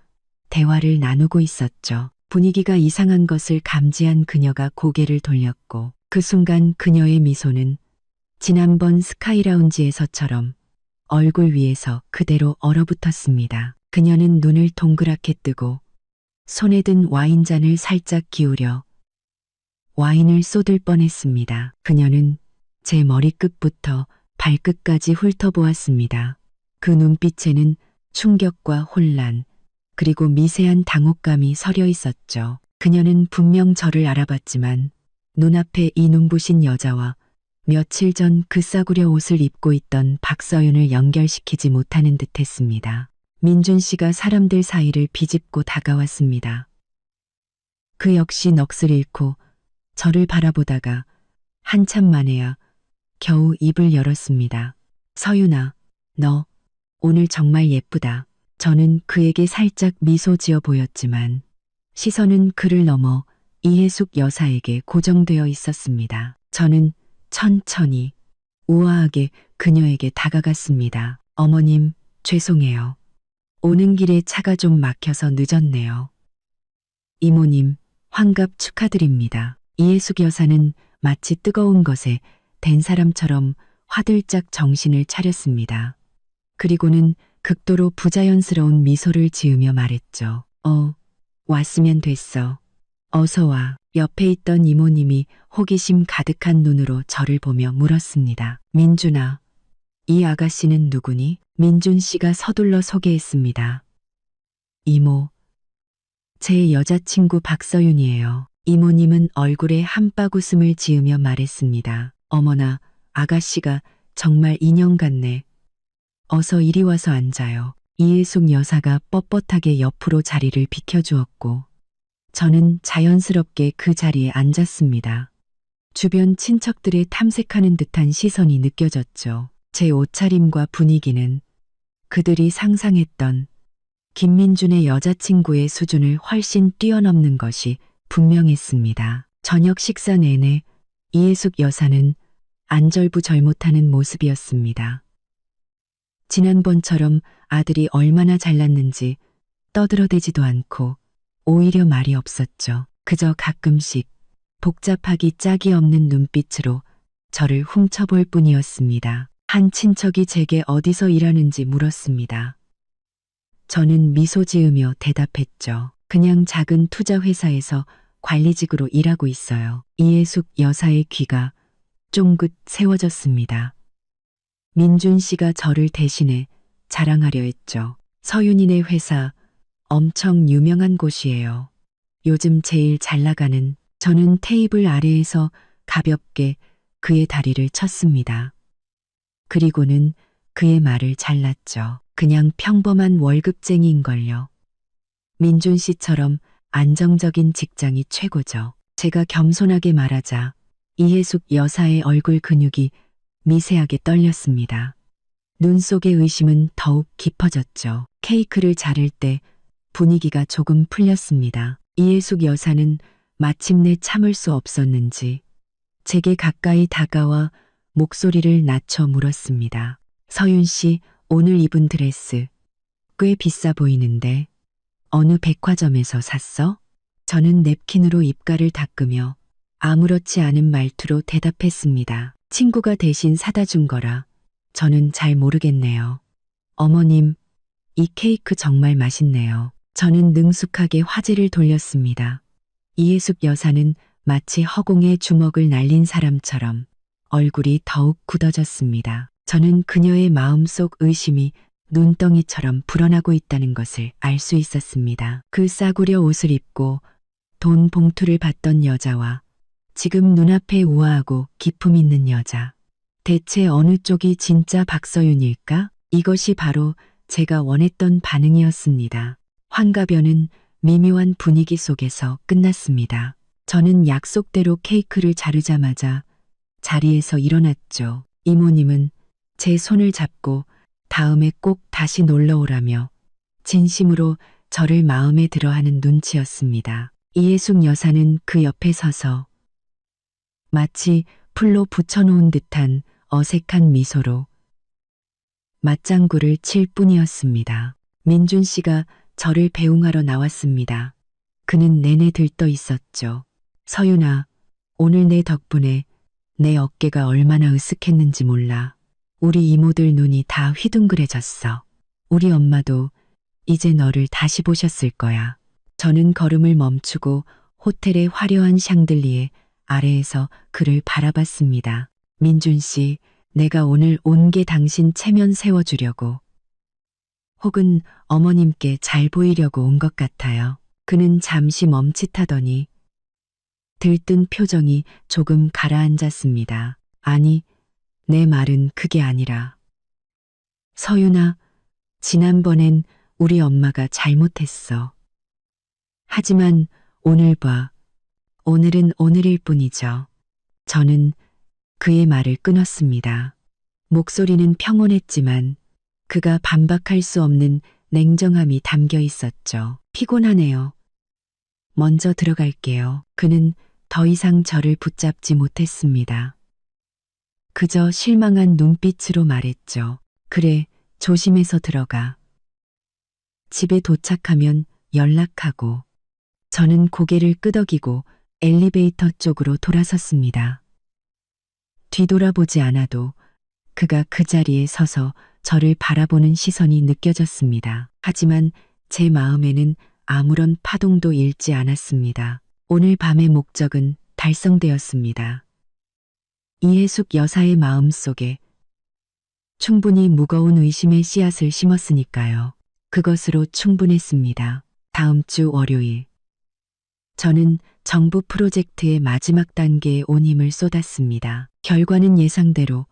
대화를 나누고 있었죠. 분위기가 이상한 것을 감지한 그녀가 고개를 돌렸고 그 순간 그녀의 미소는 지난번 스카이라운지에서처럼 얼굴 위에서 그대로 얼어붙었습니다. 그녀는 눈을 동그랗게 뜨고 손에 든 와인잔을 살짝 기울여 와인을 쏟을 뻔했습니다. 그녀는 제 머리끝부터 발끝까지 훑어보았습니다. 그 눈빛에는 충격과 혼란, 그리고 미세한 당혹감이 서려 있었죠. 그녀는 분명 저를 알아봤지만 눈앞에 이 눈부신 여자와 며칠 전 그 싸구려 옷을 입고 있던 박서윤을 연결시키지 못하는 듯했습니다. 민준 씨가 사람들 사이를 비집고 다가왔습니다. 그 역시 넋을 잃고 저를 바라보다가 한참 만에야 겨우 입을 열었습니다. 서윤아, 너 오늘 정말 예쁘다. 저는 그에게 살짝 미소 지어 보였지만 시선은 그를 넘어 이해숙 여사에게 고정되어 있었습니다. 저는 천천히 우아하게 그녀에게 다가갔습니다. 어머님, 죄송해요. 오는 길에 차가 좀 막혀서 늦었네요. 이모님, 환갑 축하드립니다. 이해숙 여사는 마치 뜨거운 것에 댄 사람처럼 화들짝 정신을 차렸습니다. 그리고는 극도로 부자연스러운 미소를 지으며 말했죠. 왔으면 됐어. 어서 와. 옆에 있던 이모님이 호기심 가득한 눈으로 저를 보며 물었습니다. 민준아, 이 아가씨는 누구니? 민준 씨가 서둘러 소개했습니다. 이모, 제 여자친구 박서윤이에요. 이모님은 얼굴에 한바구음을 지으며 말했습니다. 어머나, 아가씨가 정말 인형 같네. 어서 이리 와서 앉아요. 이해숙 여사가 뻣뻣하게 옆으로 자리를 비켜주었고 저는 자연스럽게 그 자리에 앉았습니다. 주변 친척들의 탐색하는 듯한 시선이 느껴졌죠. 제 옷차림과 분위기는 그들이 상상했던 김민준의 여자친구의 수준을 훨씬 뛰어넘는 것이 분명했습니다. 저녁 식사 내내 이해숙 여사는 안절부절 못하는 모습이었습니다. 지난번처럼 아들이 얼마나 잘났는지 떠들어대지도 않고 오히려 말이 없었죠. 그저 가끔씩 복잡하기 짝이 없는 눈빛으로 저를 훔쳐볼 뿐이었습니다. 한 친척이 제게 어디서 일하는지 물었습니다. 저는 미소 지으며 대답했죠. 그냥 작은 투자 회사에서 관리직으로 일하고 있어요. 이해숙 여사의 귀가 쫑긋 세워졌습니다. 민준 씨가 저를 대신해 자랑하려 했죠. 서윤이네 회사 엄청 유명한 곳이에요. 요즘 제일 잘 나가는. 저는 테이블 아래에서 가볍게 그의 다리를 쳤습니다. 그리고는 그의 말을 잘랐죠. 그냥 평범한 월급쟁이인걸요. 민준 씨처럼 안정적인 직장이 최고죠. 제가 겸손하게 말하자 이해숙 여사의 얼굴 근육이 미세하게 떨렸습니다. 눈 속의 의심은 더욱 깊어졌죠. 케이크를 자를 때 분위기가 조금 풀렸습니다. 이해숙 여사는 마침내 참을 수 없었는지 제게 가까이 다가와 목소리를 낮춰 물었습니다. 서윤 씨, 오늘 입은 드레스 꽤 비싸 보이는데 어느 백화점에서 샀어? 저는 냅킨으로 입가를 닦으며 아무렇지 않은 말투로 대답했습니다. 친구가 대신 사다 준 거라 저는 잘 모르겠네요. 어머님, 이 케이크 정말 맛있네요. 저는 능숙하게 화제를 돌렸습니다. 이해숙 여사는 마치 허공에 주먹을 날린 사람처럼 얼굴이 더욱 굳어졌습니다. 저는 그녀의 마음속 의심이 눈덩이처럼 불어나고 있다는 것을 알 수 있었습니다. 그 싸구려 옷을 입고 돈 봉투를 받던 여자와 지금 눈앞에 우아하고 기품 있는 여자. 대체 어느 쪽이 진짜 박서윤일까? 이것이 바로 제가 원했던 반응이었습니다. 환갑연은 미묘한 분위기 속에서 끝났습니다. 저는 약속대로 케이크를 자르자마자 자리에서 일어났죠. 이모님은 제 손을 잡고 다음에 꼭 다시 놀러 오라며 진심으로 저를 마음에 들어하는 눈치였습니다. 이해숙 여사는 그 옆에 서서 마치 풀로 붙여놓은 듯한 어색한 미소로 맞장구를 칠 뿐이었습니다. 민준 씨가 저를 배웅하러 나왔습니다. 그는 내내 들떠 있었죠. 서윤아, 오늘 내 덕분에 내 어깨가 얼마나 으쓱했는지 몰라. 우리 이모들 눈이 다 휘둥그레졌어. 우리 엄마도 이제 너를 다시 보셨을 거야. 저는 걸음을 멈추고 호텔의 화려한 샹들리에 아래에서 그를 바라봤습니다. 민준 씨, 내가 오늘 온 게 당신 체면 세워주려고. 혹은 어머님께 잘 보이려고 온 것 같아요. 그는 잠시 멈칫하더니 들뜬 표정이 조금 가라앉았습니다. 아니, 내 말은 그게 아니라. 서윤아, 지난번엔 우리 엄마가 잘못했어. 하지만 오늘 봐. 오늘은 오늘일 뿐이죠. 저는 그의 말을 끊었습니다. 목소리는 평온했지만 그가 반박할 수 없는 냉정함이 담겨 있었죠. 피곤하네요. 먼저 들어갈게요. 그는 더 이상 저를 붙잡지 못했습니다. 그저 실망한 눈빛으로 말했죠. 그래, 조심해서 들어가. 집에 도착하면 연락하고. 저는 고개를 끄덕이고 엘리베이터 쪽으로 돌아섰습니다. 뒤돌아보지 않아도 그가 그 자리에 서서 저를 바라보는 시선이 느껴졌습니다. 하지만 제 마음에는 아무런 파동도 일지 않았습니다. 오늘 밤의 목적은 달성되었습니다. 이해숙 여사의 마음 속에 충분히 무거운 의심의 씨앗을 심었으니까요. 그것으로 충분했습니다. 다음 주 월요일. 저는 정부 프로젝트의 마지막 단계에 온 힘을 쏟았습니다. 결과는 예상대로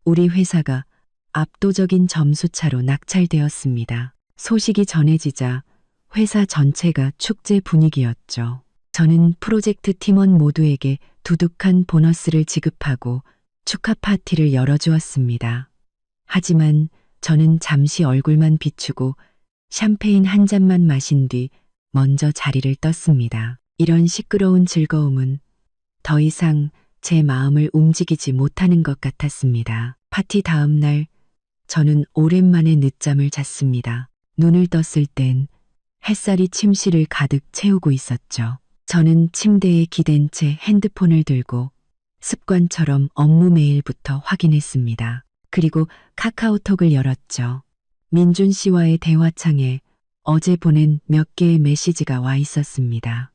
우리 회사가 압도적인 점수차로 낙찰되었습니다. 소식이 전해지자 회사 전체가 축제 분위기였죠. 저는 프로젝트 팀원 모두에게 두둑한 보너스를 지급하고 축하 파티를 열어주었습니다. 하지만 저는 잠시 얼굴만 비추고 샴페인 한 잔만 마신 뒤 먼저 자리를 떴습니다. 이런 시끄러운 즐거움은 더 이상 제 마음을 움직이지 못하는 것 같았습니다. 파티 다음 날 저는 오랜만에 늦잠을 잤습니다. 눈을 떴을 땐 햇살이 침실을 가득 채우고 있었죠. 저는 침대에 기댄 채 핸드폰을 들고 습관처럼 업무 메일부터 확인했습니다. 그리고 카카오톡을 열었죠. 민준 씨와의 대화창에 어제 보낸 몇 개의 메시지가 와 있었습니다.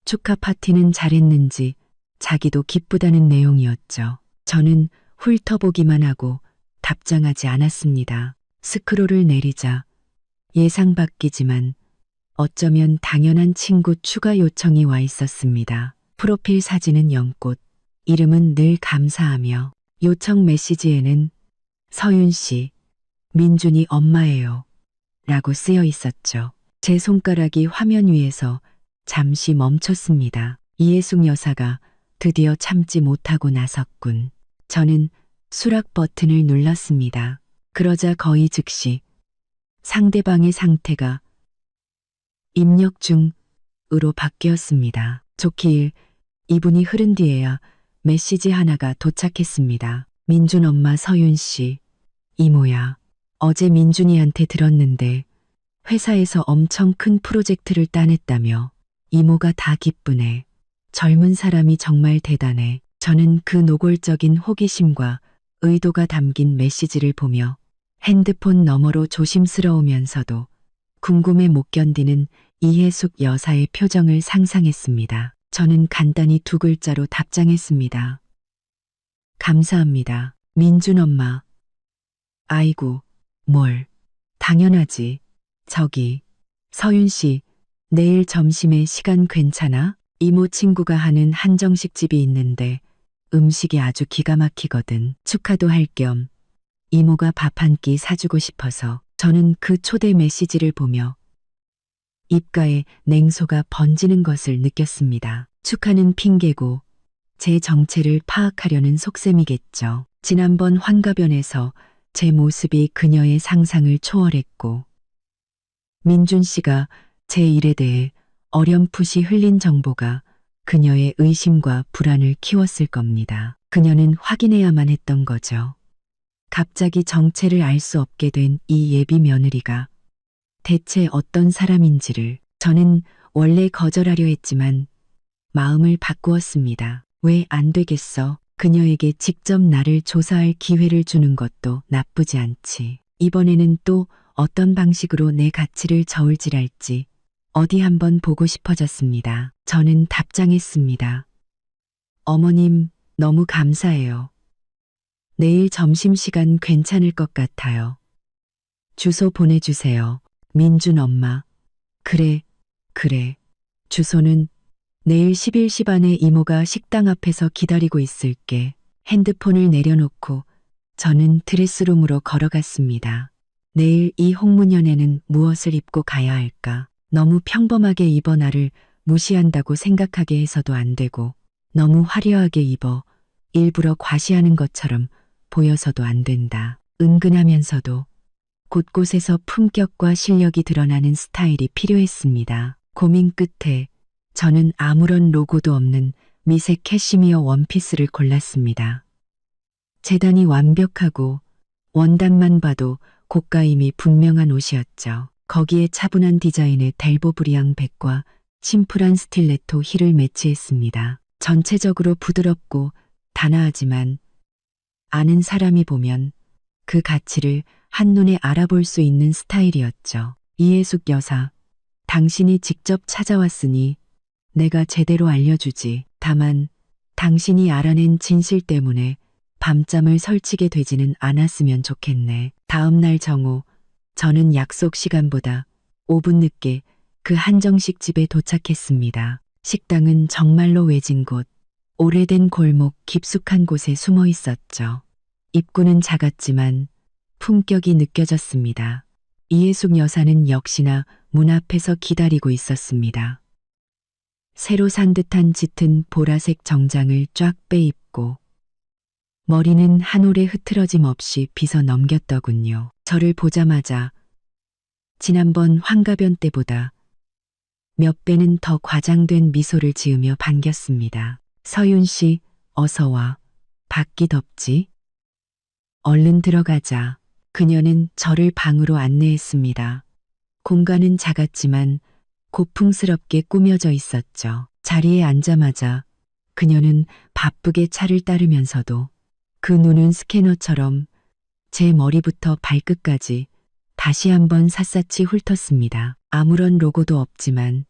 축하 파티는 잘했는지 자기도 기쁘다는 내용이었죠. 저는 훑어보기만 하고 답장하지 않았습니다. 스크롤을 내리자 예상 밖이지만 어쩌면 당연한 친구 추가 요청이 와 있었습니다. 프로필 사진은 연꽃, 이름은 늘 감사하며 요청 메시지에는 서윤 씨, 민준이 엄마예요. 라고 쓰여 있었죠. 제 손가락이 화면 위에서 잠시 멈췄습니다. 이해숙 여사가 드디어 참지 못하고 나섰군. 저는 수락 버튼을 눌렀습니다. 그러자 거의 즉시 상대방의 상태가 입력 중으로 바뀌었습니다. 좋길 이분이 흐른 뒤에야 메시지 하나가 도착했습니다. 민준 엄마 서윤 씨, 이모야. 어제 민준이한테 들었는데 회사에서 엄청 큰 프로젝트를 따냈다며 이모가 다 기쁘네. 젊은 사람이 정말 대단해. 저는 그 노골적인 호기심과 의도가 담긴 메시지를 보며 핸드폰 너머로 조심스러우면서도 궁금해 못 견디는 이해숙 여사의 표정을 상상했습니다. 저는 간단히 두 글자로 답장했습니다. 감사합니다. 민준 엄마. 아이고, 뭘. 당연하지. 저기, 서윤 씨, 내일 점심에 시간 괜찮아? 이모 친구가 하는 한정식 집이 있는데 음식이 아주 기가 막히거든. 축하도 할 겸 이모가 밥 한 끼 사주고 싶어서. 저는 그 초대 메시지를 보며 입가에 냉소가 번지는 것을 느꼈습니다. 축하는 핑계고 제 정체를 파악하려는 속셈이겠죠. 지난번 환갑연에서 제 모습이 그녀의 상상을 초월했고 민준 씨가 제 일에 대해 어렴풋이 흘린 정보가 그녀의 의심과 불안을 키웠을 겁니다. 그녀는 확인해야만 했던 거죠. 갑자기 정체를 알 수 없게 된 이 예비 며느리가 대체 어떤 사람인지를. 저는 원래 거절하려 했지만 마음을 바꾸었습니다. 왜 안 되겠어? 그녀에게 직접 나를 조사할 기회를 주는 것도 나쁘지 않지. 이번에는 또 어떤 방식으로 내 가치를 저울질할지 어디 한번 보고 싶어졌습니다. 저는 답장했습니다. 어머님, 너무 감사해요. 내일 점심시간 괜찮을 것 같아요. 주소 보내주세요. 민준 엄마. 그래. 주소는 내일 11시 반에 이모가 식당 앞에서 기다리고 있을게. 핸드폰을 내려놓고 저는 드레스룸으로 걸어갔습니다. 내일 이 홍문연애는 무엇을 입고 가야 할까? 너무 평범하게 입어 나를 무시한다고 생각하게 해서도 안 되고 너무 화려하게 입어 일부러 과시하는 것처럼 보여서도 안 된다. 은근하면서도 곳곳에서 품격과 실력이 드러나는 스타일이 필요했습니다. 고민 끝에 저는 아무런 로고도 없는 미색 캐시미어 원피스를 골랐습니다. 재단이 완벽하고 원단만 봐도 고가임이 분명한 옷이었죠. 거기에 차분한 디자인의 델보브리앙 백과 심플한 스틸레토 힐을 매치했습니다. 전체적으로 부드럽고 단아하지만 아는 사람이 보면 그 가치를 한눈에 알아볼 수 있는 스타일이었죠. 이해숙 여사, 당신이 직접 찾아왔으니 내가 제대로 알려주지. 다만 당신이 알아낸 진실 때문에 밤잠을 설치게 되지는 않았으면 좋겠네. 다음 날 정오, 저는 약속 시간보다 5분 늦게 그 한정식 집에 도착했습니다. 식당은 정말로 외진 곳, 오래된 골목 깊숙한 곳에 숨어 있었죠. 입구는 작았지만 품격이 느껴졌습니다. 이해숙 여사는 역시나 문 앞에서 기다리고 있었습니다. 새로 산 듯한 짙은 보라색 정장을 쫙 빼입고 머리는 한 올의 흐트러짐 없이 빗어 넘겼더군요. 저를 보자마자 지난번 환갑연 때보다 몇 배는 더 과장된 미소를 지으며 반겼습니다. 서윤 씨, 어서 와. 밖이 덥지? 얼른 들어가자. 그녀는 저를 방으로 안내했습니다. 공간은 작았지만 고풍스럽게 꾸며져 있었죠. 자리에 앉자마자 그녀는 바쁘게 차를 따르면서도 그 눈은 스캐너처럼 제 머리부터 발끝까지 다시 한번 샅샅이 훑었습니다. 아무런 로고도 없지만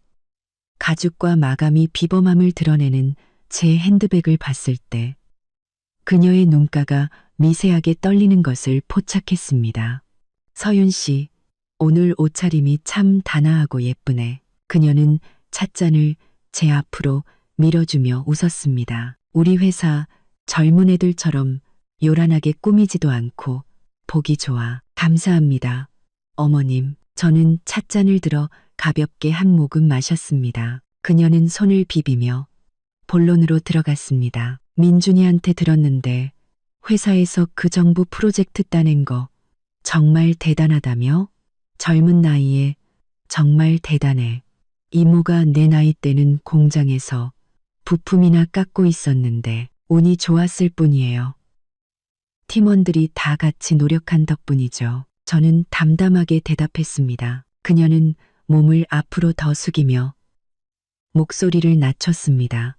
가죽과 마감이 비범함을 드러내는 제 핸드백을 봤을 때 그녀의 눈가가 미세하게 떨리는 것을 포착했습니다. 서윤 씨, 오늘 옷차림이 참 단아하고 예쁘네. 그녀는 찻잔을 제 앞으로 밀어주며 웃었습니다. 우리 회사 젊은 애들처럼 요란하게 꾸미지도 않고 보기 좋아. 감사합니다. 어머님, 저는 찻잔을 들어 가볍게 한 모금 마셨습니다. 그녀는 손을 비비며 본론으로 들어갔습니다. 민준이한테 들었는데 회사에서 그 정부 프로젝트 따낸 거 정말 대단하다며? 젊은 나이에 정말 대단해. 이모가 내 나이 때는 공장에서 부품이나 깎고 있었는데 운이 좋았을 뿐이에요. 팀원들이 다 같이 노력한 덕분이죠. 저는 담담하게 대답했습니다. 그녀는 몸을 앞으로 더 숙이며 목소리를 낮췄습니다.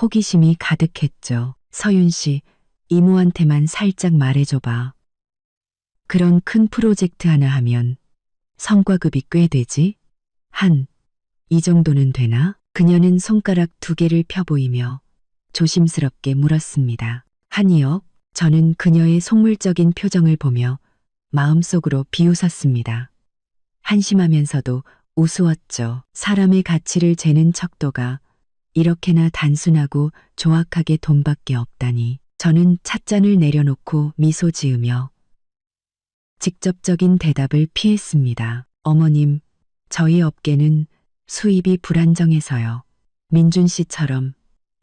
호기심이 가득했죠. 서윤 씨, 이모한테만 살짝 말해줘봐. 그런 큰 프로젝트 하나 하면 성과급이 꽤 되지? 이 정도는 되나? 그녀는 손가락 2개를 펴 보이며 조심스럽게 물었습니다. 한이요? 저는 그녀의 속물적인 표정을 보며 마음속으로 비웃었습니다. 한심하면서도 우스웠죠. 사람의 가치를 재는 척도가 이렇게나 단순하고 조악하게 돈밖에 없다니. 저는 찻잔을 내려놓고 미소 지으며 직접적인 대답을 피했습니다. 어머님, 저희 업계는 수입이 불안정해서요. 민준 씨처럼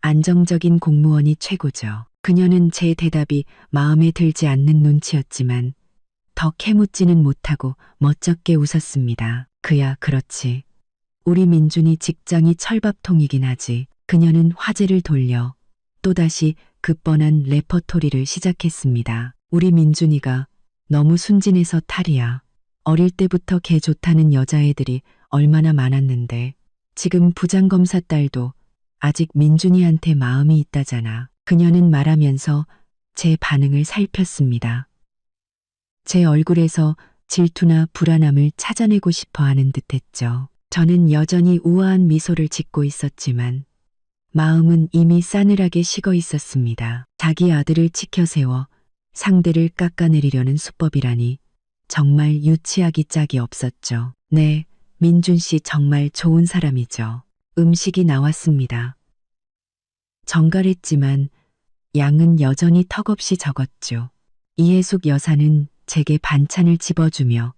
안정적인 공무원이 최고죠. 그녀는 제 대답이 마음에 들지 않는 눈치였지만 더 캐묻지는 못하고 멋쩍게 웃었습니다. 그야 그렇지. 우리 민준이 직장이 철밥통이긴 하지. 그녀는 화제를 돌려 또다시 급뻔한 레퍼토리를 시작했습니다. 우리 민준이가 너무 순진해서 탈이야. 어릴 때부터 개 좋다는 여자애들이 얼마나 많았는데 지금 부장검사 딸도 아직 민준이한테 마음이 있다잖아. 그녀는 말하면서 제 반응을 살폈습니다. 제 얼굴에서 질투나 불안함을 찾아내고 싶어 하는 듯했죠. 저는 여전히 우아한 미소를 짓고 있었지만 마음은 이미 싸늘하게 식어 있었습니다. 자기 아들을 치켜세워 상대를 깎아내리려는 수법이라니 정말 유치하기 짝이 없었죠. 네, 민준 씨 정말 좋은 사람이죠. 음식이 나왔습니다. 정갈했지만 양은 여전히 턱없이 적었죠. 이해숙 여사는 제게 반찬을 집어주며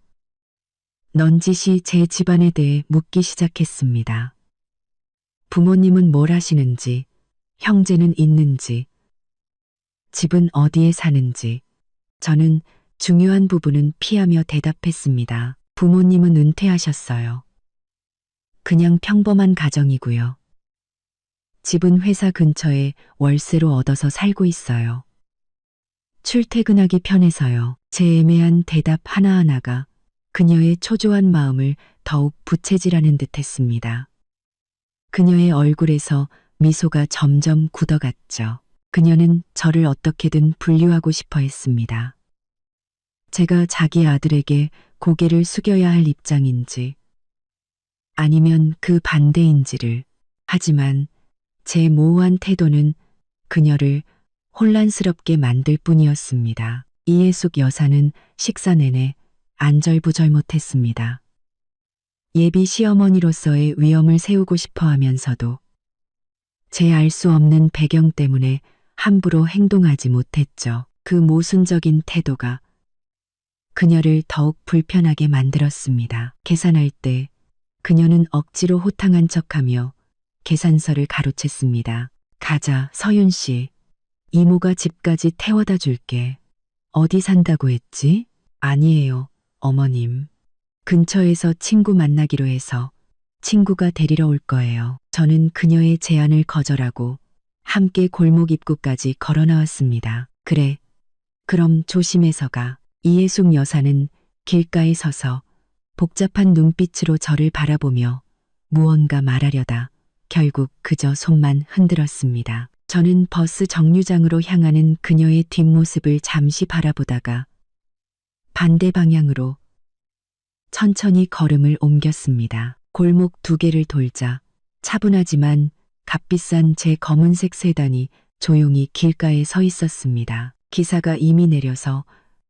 넌지시 제 집안에 대해 묻기 시작했습니다. 부모님은 뭘 하시는지, 형제는 있는지, 집은 어디에 사는지. 저는 중요한 부분은 피하며 대답했습니다. 부모님은 은퇴하셨어요. 그냥 평범한 가정이고요. 집은 회사 근처에 월세로 얻어서 살고 있어요. 출퇴근하기 편해서요. 제 애매한 대답 하나하나가 그녀의 초조한 마음을 더욱 부채질하는 듯했습니다. 그녀의 얼굴에서 미소가 점점 굳어갔죠. 그녀는 저를 어떻게든 분류하고 싶어 했습니다. 제가 자기 아들에게 고개를 숙여야 할 입장인지 아니면 그 반대인지를. 하지만 제 모호한 태도는 그녀를 혼란스럽게 만들 뿐이었습니다. 이해숙 여사는 식사 내내 안절부절 못했습니다. 예비 시어머니로서의 위엄을 세우고 싶어 하면서도 제 알 수 없는 배경 때문에 함부로 행동하지 못했죠. 그 모순적인 태도가 그녀를 더욱 불편하게 만들었습니다. 계산할 때 그녀는 억지로 호탕한 척하며 계산서를 가로챘습니다. 가자, 서윤 씨. 이모가 집까지 태워다 줄게. 어디 산다고 했지? 아니에요, 어머님. 근처에서 친구 만나기로 해서 친구가 데리러 올 거예요. 저는 그녀의 제안을 거절하고 함께 골목 입구까지 걸어 나왔습니다. 그래, 그럼 조심해서 가. 이예숙 여사는 길가에 서서 복잡한 눈빛으로 저를 바라보며 무언가 말하려다 결국 그저 손만 흔들었습니다. 저는 버스 정류장으로 향하는 그녀의 뒷모습을 잠시 바라보다가 반대 방향으로 천천히 걸음을 옮겼습니다. 골목 두 개를 돌자 차분하지만 값비싼 제 검은색 세단이 조용히 길가에 서 있었습니다. 기사가 이미 내려서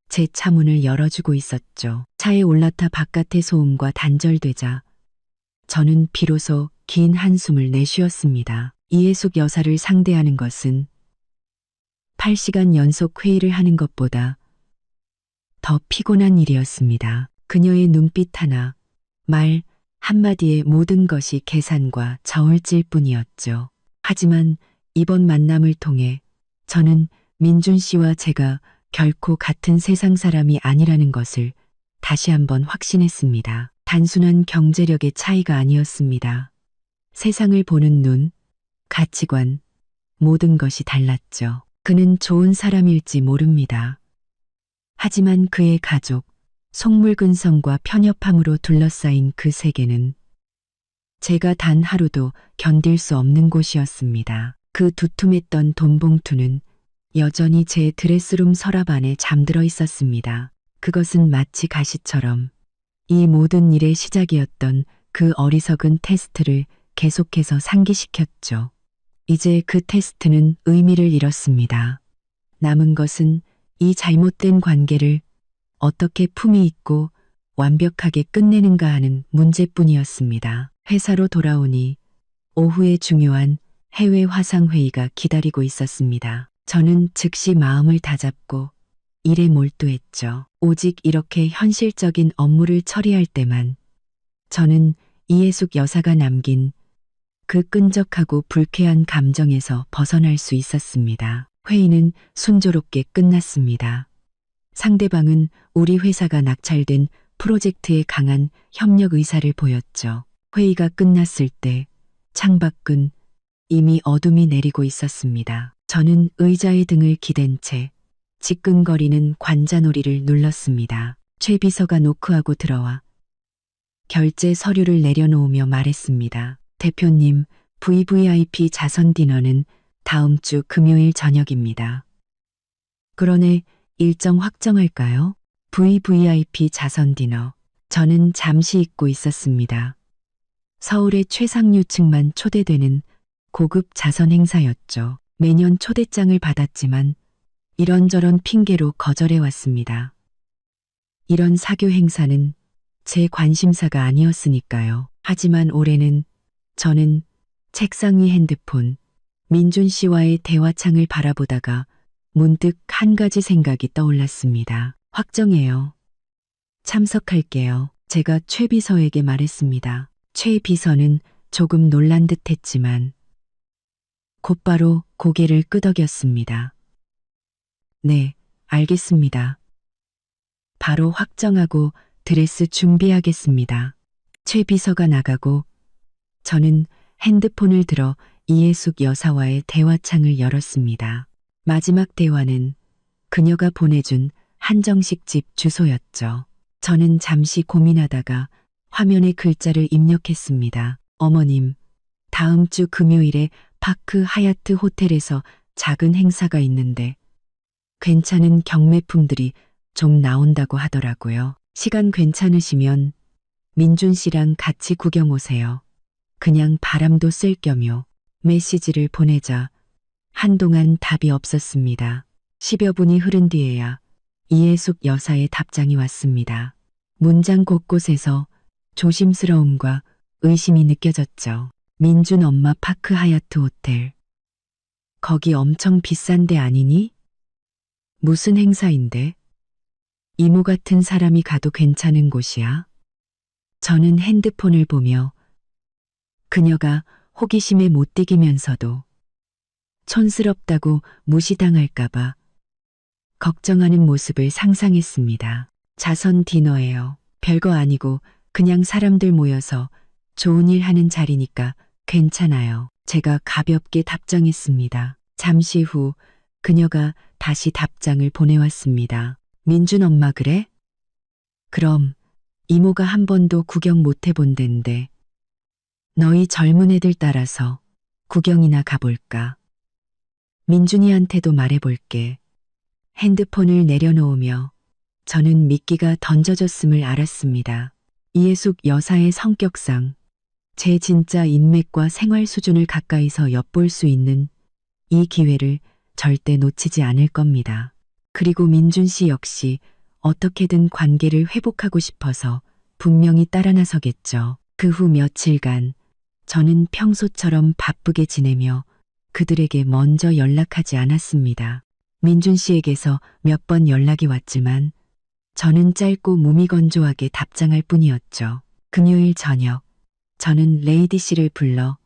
제 차 문을 열어주고 있었죠. 차에 올라타 바깥의 소음과 단절되자 저는 비로소 긴 한숨을 내쉬었습니다. 이예숙 여사를 상대하는 것은 8시간 연속 회의를 하는 것보다 더 피곤한 일이었습니다. 그녀의 눈빛 하나, 말 한마디에 모든 것이 계산과 저울질 뿐이었죠. 하지만 이번 만남을 통해 저는 민준 씨와 제가 결코 같은 세상 사람이 아니라는 것을 다시 한번 확신했습니다. 단순한 경제력의 차이가 아니었습니다. 세상을 보는 눈, 가치관, 모든 것이 달랐죠. 그는 좋은 사람일지 모릅니다. 하지만 그의 가족, 속물근성과 편협함으로 둘러싸인 그 세계는 제가 단 하루도 견딜 수 없는 곳이었습니다. 그 두툼했던 돈봉투는 여전히 제 드레스룸 서랍 안에 잠들어 있었습니다. 그것은 마치 가시처럼 이 모든 일의 시작이었던 그 어리석은 테스트를 계속해서 상기시켰죠. 이제 그 테스트는 의미를 잃었습니다. 남은 것은 이 잘못된 관계를 어떻게 품위 있고 완벽하게 끝내는가 하는 문제뿐이었습니다. 회사로 돌아오니 오후에 중요한 해외 화상회의가 기다리고 있었습니다. 저는 즉시 마음을 다잡고 일에 몰두했죠. 오직 이렇게 현실적인 업무를 처리할 때만 저는 이예숙 여사가 남긴 그 끈적하고 불쾌한 감정에서 벗어날 수 있었습니다. 회의는 순조롭게 끝났습니다. 상대방은 우리 회사가 낙찰된 프로젝트에 강한 협력 의사를 보였죠. 회의가 끝났을 때 창밖은 이미 어둠이 내리고 있었습니다. 저는 의자의 등을 기댄 채 지끈거리는 관자놀이를 눌렀습니다. 최 비서가 노크하고 들어와 결제 서류를 내려놓으며 말했습니다. 대표님, VVIP 자선 디너는 다음 주 금요일 저녁입니다. 그러네, 일정 확정할까요? VVIP 자선 디너. 저는 잠시 잊고 있었습니다. 서울의 최상류층만 초대되는 고급 자선 행사였죠. 매년 초대장을 받았지만 이런저런 핑계로 거절해왔습니다. 이런 사교 행사는 제 관심사가 아니었으니까요. 하지만 올해는 저는 책상 위 핸드폰, 민준 씨와의 대화창을 바라보다가 문득 한 가지 생각이 떠올랐습니다. 확정해요. 참석할게요. 제가 최 비서에게 말했습니다. 최 비서는 조금 놀란 듯 했지만 곧바로 고개를 끄덕였습니다. 네, 알겠습니다. 바로 확정하고 드레스 준비하겠습니다. 최 비서가 나가고 저는 핸드폰을 들어 이예숙 여사와의 대화창을 열었습니다. 마지막 대화는 그녀가 보내준 한정식 집 주소였죠. 저는 잠시 고민하다가 화면에 글자를 입력했습니다. 어머님, 다음 주 금요일에 파크 하얏트 호텔에서 작은 행사가 있는데 괜찮은 경매품들이 좀 나온다고 하더라고요. 시간 괜찮으시면 민준 씨랑 같이 구경 오세요. 그냥 바람도 쐴 겸요. 메시지를 보내자 한동안 답이 없었습니다. 10여 분이 흐른 뒤에야 이예숙 여사의 답장이 왔습니다. 문장 곳곳에서 조심스러움과 의심이 느껴졌죠. 민준 엄마 파크 하얏트 호텔. 거기 엄청 비싼 데 아니니? 무슨 행사인데? 이모 같은 사람이 가도 괜찮은 곳이야? 저는 핸드폰을 보며 그녀가 호기심에 못 이기면서도 촌스럽다고 무시당할까봐 걱정하는 모습을 상상했습니다. 자선 디너예요. 별거 아니고 그냥 사람들 모여서 좋은 일 하는 자리니까 괜찮아요. 제가 가볍게 답장했습니다. 잠시 후 그녀가 다시 답장을 보내왔습니다. 민준 엄마 그래? 그럼 이모가 한 번도 구경 못 해본 덴데 너희 젊은 애들 따라서 구경이나 가볼까? 민준이한테도 말해볼게. 핸드폰을 내려놓으며 저는 미끼가 던져졌음을 알았습니다. 이해숙 여사의 성격상 제 진짜 인맥과 생활 수준을 가까이서 엿볼 수 있는 이 기회를 절대 놓치지 않을 겁니다. 그리고 민준 씨 역시 어떻게든 관계를 회복하고 싶어서 분명히 따라 나서겠죠. 그 후 며칠간 저는 평소처럼 바쁘게 지내며 그들에게 먼저 연락하지 않았습니다. 민준 씨에게서 몇 번 연락이 왔지만 저는 짧고 무미건조하게 답장할 뿐이었죠. 금요일 저녁 저는 레이디 씨를 불러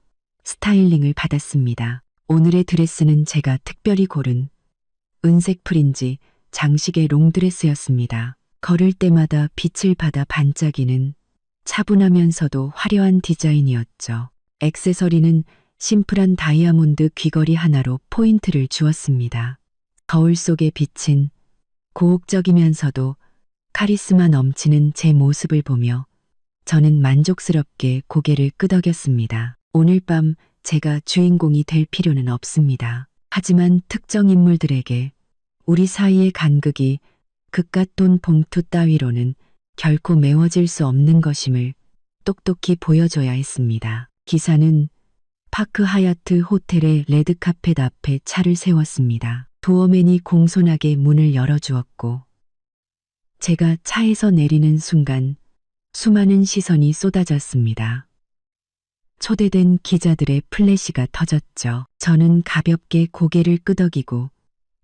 스타일링을 받았습니다. 오늘의 드레스는 제가 특별히 고른 은색 프린지 장식의 롱드레스였습니다. 걸을 때마다 빛을 받아 반짝이는 차분하면서도 화려한 디자인이었죠. 액세서리는 심플한 다이아몬드 귀걸이 하나로 포인트를 주었습니다. 거울 속에 비친 고혹적이면서도 카리스마 넘치는 제 모습을 보며 저는 만족스럽게 고개를 끄덕였습니다. 오늘 밤 제가 주인공이 될 필요는 없습니다. 하지만 특정 인물들에게 우리 사이의 간극이 그깟 돈 봉투 따위로는 결코 메워질 수 없는 것임을 똑똑히 보여줘야 했습니다. 기사는 파크 하얏트 호텔의 레드카펫 앞에 차를 세웠습니다. 도어맨이 공손하게 문을 열어주었고 제가 차에서 내리는 순간 수많은 시선이 쏟아졌습니다. 초대된 기자들의 플래시가 터졌죠. 저는 가볍게 고개를 끄덕이고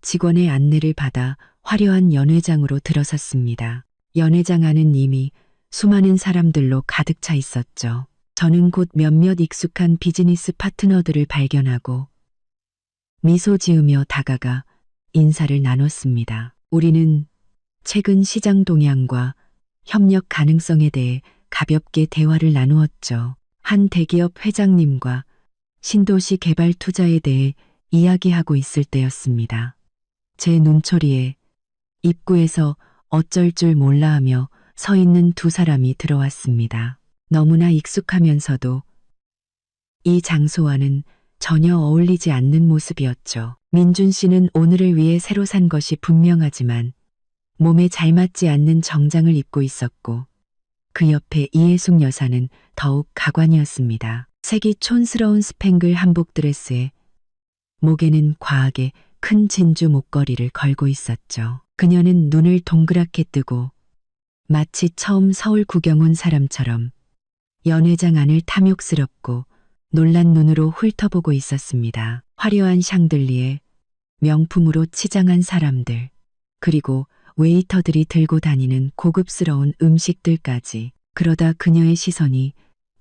직원의 안내를 받아 화려한 연회장으로 들어섰습니다. 연회장 안은 이미 수많은 사람들로 가득 차 있었죠. 저는 곧 몇몇 익숙한 비즈니스 파트너들을 발견하고 미소 지으며 다가가 인사를 나눴습니다. 우리는 최근 시장 동향과 협력 가능성에 대해 가볍게 대화를 나누었죠. 한 대기업 회장님과 신도시 개발 투자에 대해 이야기하고 있을 때였습니다. 제 눈초리에 입구에서 어쩔 줄 몰라 하며 서 있는 두 사람이 들어왔습니다. 너무나 익숙하면서도 이 장소와는 전혀 어울리지 않는 모습이었죠. 민준 씨는 오늘을 위해 새로 산 것이 분명하지만 몸에 잘 맞지 않는 정장을 입고 있었고 그 옆에 이해숙 여사는 더욱 가관이었습니다. 색이 촌스러운 스팽글 한복 드레스에 목에는 과하게 큰 진주 목걸이를 걸고 있었죠. 그녀는 눈을 동그랗게 뜨고 마치 처음 서울 구경 온 사람처럼 연회장 안을 탐욕스럽고 놀란 눈으로 훑어보고 있었습니다. 화려한 샹들리에 명품으로 치장한 사람들 그리고 웨이터들이 들고 다니는 고급스러운 음식들까지. 그러다 그녀의 시선이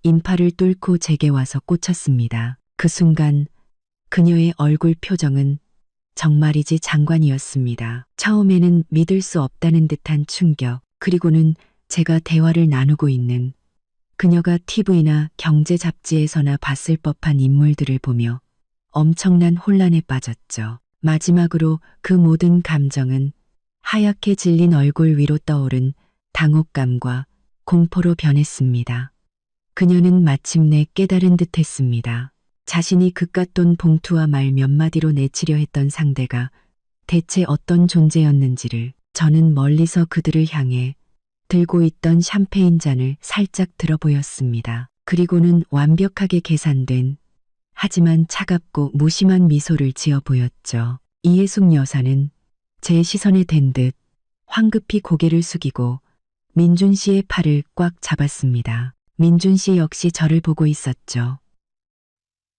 인파를 뚫고 제게 와서 꽂혔습니다. 그 순간 그녀의 얼굴 표정은 정말이지 장관이었습니다. 처음에는 믿을 수 없다는 듯한 충격, 그리고는 제가 대화를 나누고 있는 그녀가 TV나 경제 잡지에서나 봤을 법한 인물들을 보며 엄청난 혼란에 빠졌죠. 마지막으로 그 모든 감정은 하얗게 질린 얼굴 위로 떠오른 당혹감과 공포로 변했습니다. 그녀는 마침내 깨달은 듯 했습니다. 자신이 그깟 돈 봉투와 말 몇 마디로 내치려 했던 상대가 대체 어떤 존재였는지를. 저는 멀리서 그들을 향해 들고 있던 샴페인 잔을 살짝 들어보였습니다. 그리고는 완벽하게 계산된 하지만 차갑고 무심한 미소를 지어 보였죠. 이해숙 여사는 제 시선에 댄 듯 황급히 고개를 숙이고 민준 씨의 팔을 꽉 잡았습니다. 민준 씨 역시 저를 보고 있었죠.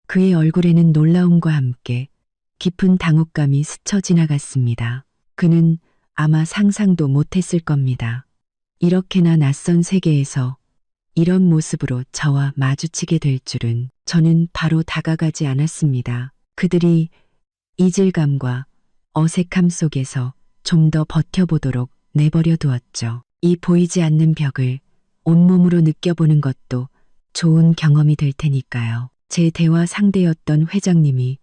그의 얼굴에는 놀라움과 함께 깊은 당혹감이 스쳐 지나갔습니다. 그는 아마 상상도 못했을 겁니다. 이렇게나 낯선 세계에서 이런 모습으로 저와 마주치게 될 줄은. 저는 바로 다가가지 않았습니다. 그들이 이질감과 어색함 속에서 좀 더 버텨보도록 내버려 두었죠. 이 보이지 않는 벽을 온몸으로 느껴보는 것도 좋은 경험이 될 테니까요. 제 대화 상대였던 회장님이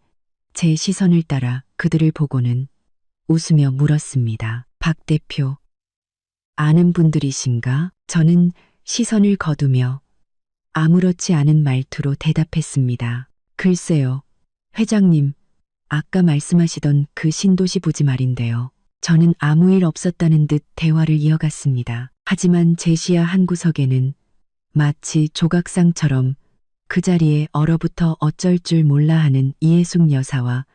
제 시선을 따라 그들을 보고는 웃으며 물었습니다. 박 대표, 아는 분들이신가? 저는 시선을 거두며 아무렇지 않은 말투로 대답했습니다. 글쎄요, 회장님, 아까 말씀하시던 그 신도시 부지 말인데요. 저는 아무 일 없었다는 듯 대화를 이어갔습니다. 하지만 제 시야 한 구석에는 마치 조각상처럼 그 자리에 얼어붙어 어쩔 줄 몰라 하는 이해숙 여사와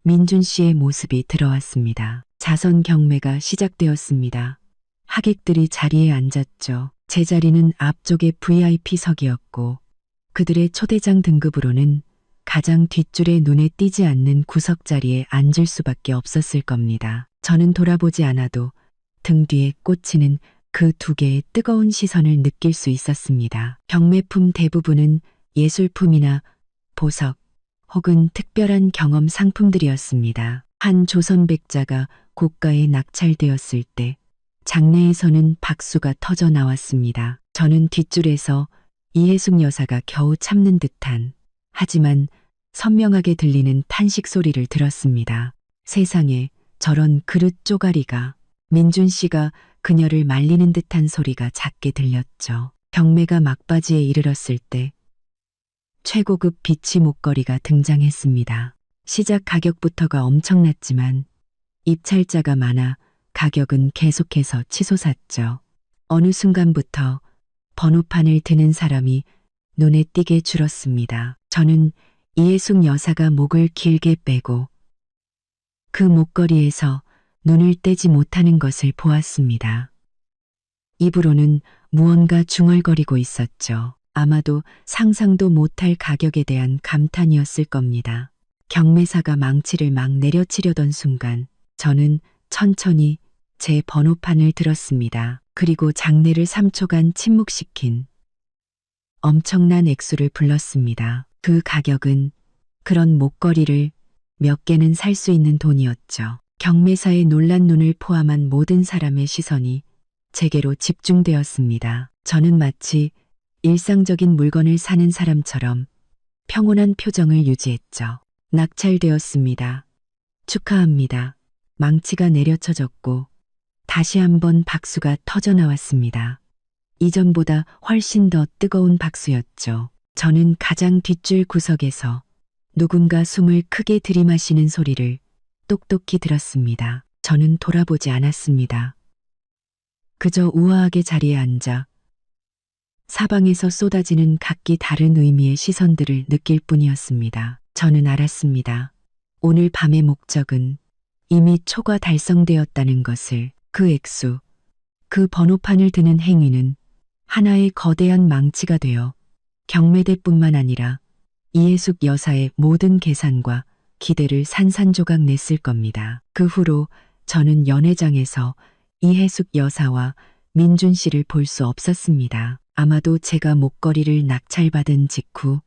민준 씨의 모습이 들어왔습니다. 자선 경매가 시작되었습니다. 하객들이 자리에 앉았죠. 제 자리는 앞쪽의 VIP석이었고 그들의 초대장 등급으로는 가장 뒷줄에 눈에 띄지 않는 구석 자리에 앉을 수밖에 없었을 겁니다. 저는 돌아보지 않아도 등 뒤에 꽂히는 그 두 개의 뜨거운 시선을 느낄 수 있었습니다. 경매품 대부분은 예술품이나 보석 혹은 특별한 경험 상품들이었습니다. 한 조선백자가 고가에 낙찰되었을 때 장내에서는 박수가 터져 나왔습니다. 저는 뒷줄에서 이해숙 여사가 겨우 참는 듯한 하지만 선명하게 들리는 탄식 소리를 들었습니다. 세상에 저런 그릇 쪼가리가. 민준 씨가 그녀를 말리는 듯한 소리가 작게 들렸죠. 경매가 막바지에 이르렀을 때 최고급 비치 목걸이가 등장했습니다. 시작 가격부터가 엄청났지만 입찰자가 많아 가격은 계속해서 치솟았죠. 어느 순간부터 번호판을 드는 사람이 눈에 띄게 줄었습니다. 저는 이해숙 여사가 목을 길게 빼고 그 목걸이에서 눈을 떼지 못하는 것을 보았습니다. 입으로는 무언가 중얼거리고 있었죠. 아마도 상상도 못할 가격에 대한 감탄이었을 겁니다. 경매사가 망치를 막 내려치려던 순간 저는 천천히 제 번호판을 들었습니다. 그리고 장내를 3초간 침묵시킨 엄청난 액수를 불렀습니다. 그 가격은 그런 목걸이를 몇 개는 살 수 있는 돈이었죠. 경매사의 놀란 눈을 포함한 모든 사람의 시선이 제게로 집중되었습니다. 저는 마치 일상적인 물건을 사는 사람처럼 평온한 표정을 유지했죠. 낙찰되었습니다. 축하합니다. 망치가 내려쳐졌고 다시 한번 박수가 터져 나왔습니다. 이전보다 훨씬 더 뜨거운 박수였죠. 저는 가장 뒷줄 구석에서 누군가 숨을 크게 들이마시는 소리를 똑똑히 들었습니다. 저는 돌아보지 않았습니다. 그저 우아하게 자리에 앉아 사방에서 쏟아지는 각기 다른 의미의 시선들을 느낄 뿐이었습니다. 저는 알았습니다. 오늘 밤의 목적은 이미 초과 달성되었다는 것을. 그 액수, 그 번호판을 드는 행위는 하나의 거대한 망치가 되어 경매대뿐만 아니라 이해숙 여사의 모든 계산과 기대를 산산조각 냈을 겁니다. 그 후로 저는 연회장에서 이해숙 여사와 민준 씨를 볼 수 없었습니다. 아마도 제가 목걸이를 낙찰받은 직후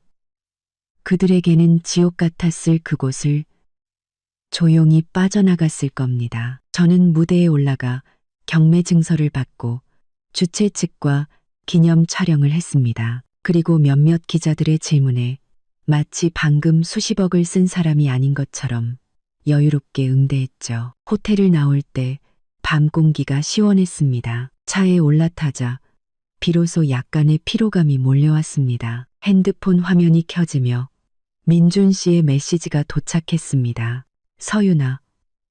그들에게는 지옥 같았을 그곳을 조용히 빠져나갔을 겁니다. 저는 무대에 올라가 경매 증서를 받고 주최 측과 기념 촬영을 했습니다. 그리고 몇몇 기자들의 질문에 마치 방금 수십억을 쓴 사람이 아닌 것처럼 여유롭게 응대했죠. 호텔을 나올 때 밤 공기가 시원했습니다. 차에 올라타자 비로소 약간의 피로감이 몰려왔습니다. 핸드폰 화면이 켜지며 민준 씨의 메시지가 도착했습니다. 서윤아,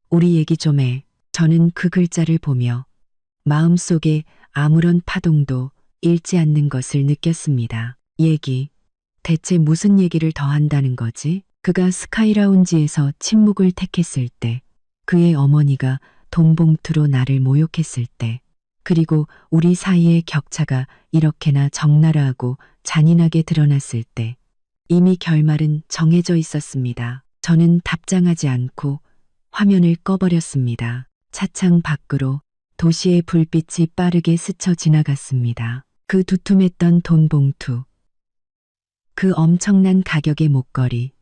우리 얘기 좀 해. 저는 그 글자를 보며 마음속에 아무런 파동도 일지 않는 것을 느꼈습니다. 얘기. 대체 무슨 얘기를 더 한다는 거지? 그가 스카이라운지에서 침묵을 택했을 때, 그의 어머니가 돈봉투로 나를 모욕했을 때, 그리고 우리 사이의 격차가 이렇게나 적나라하고 잔인하게 드러났을 때 이미 결말은 정해져 있었습니다. 저는 답장하지 않고 화면을 꺼버렸습니다. 차창 밖으로 도시의 불빛이 빠르게 스쳐 지나갔습니다. 그 두툼했던 돈 봉투, 그 엄청난 가격의 목걸이,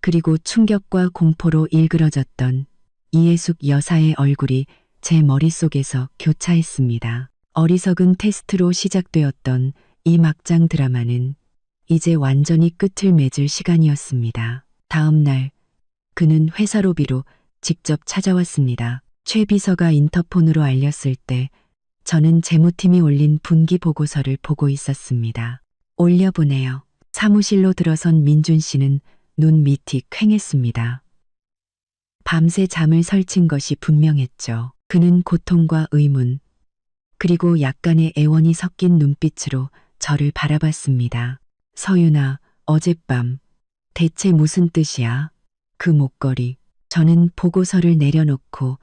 그리고 충격과 공포로 일그러졌던 이예숙 여사의 얼굴이 제 머릿속에서 교차했습니다. 어리석은 테스트로 시작되었던 이 막장 드라마는 이제 완전히 끝을 맺을 시간이었습니다. 다음 날 그는 회사 로비로 직접 찾아왔습니다. 최 비서가 인터폰으로 알렸을 때 저는 재무팀이 올린 분기 보고서를 보고 있었습니다. 올려보내요. 사무실로 들어선 민준 씨는 눈 밑이 퀭했습니다. 밤새 잠을 설친 것이 분명했죠. 그는 고통과 의문, 그리고 약간의 애원이 섞인 눈빛으로 저를 바라봤습니다. 서윤아, 어젯밤 대체 무슨 뜻이야? 그 목걸이. 저는 보고서를 내려놓고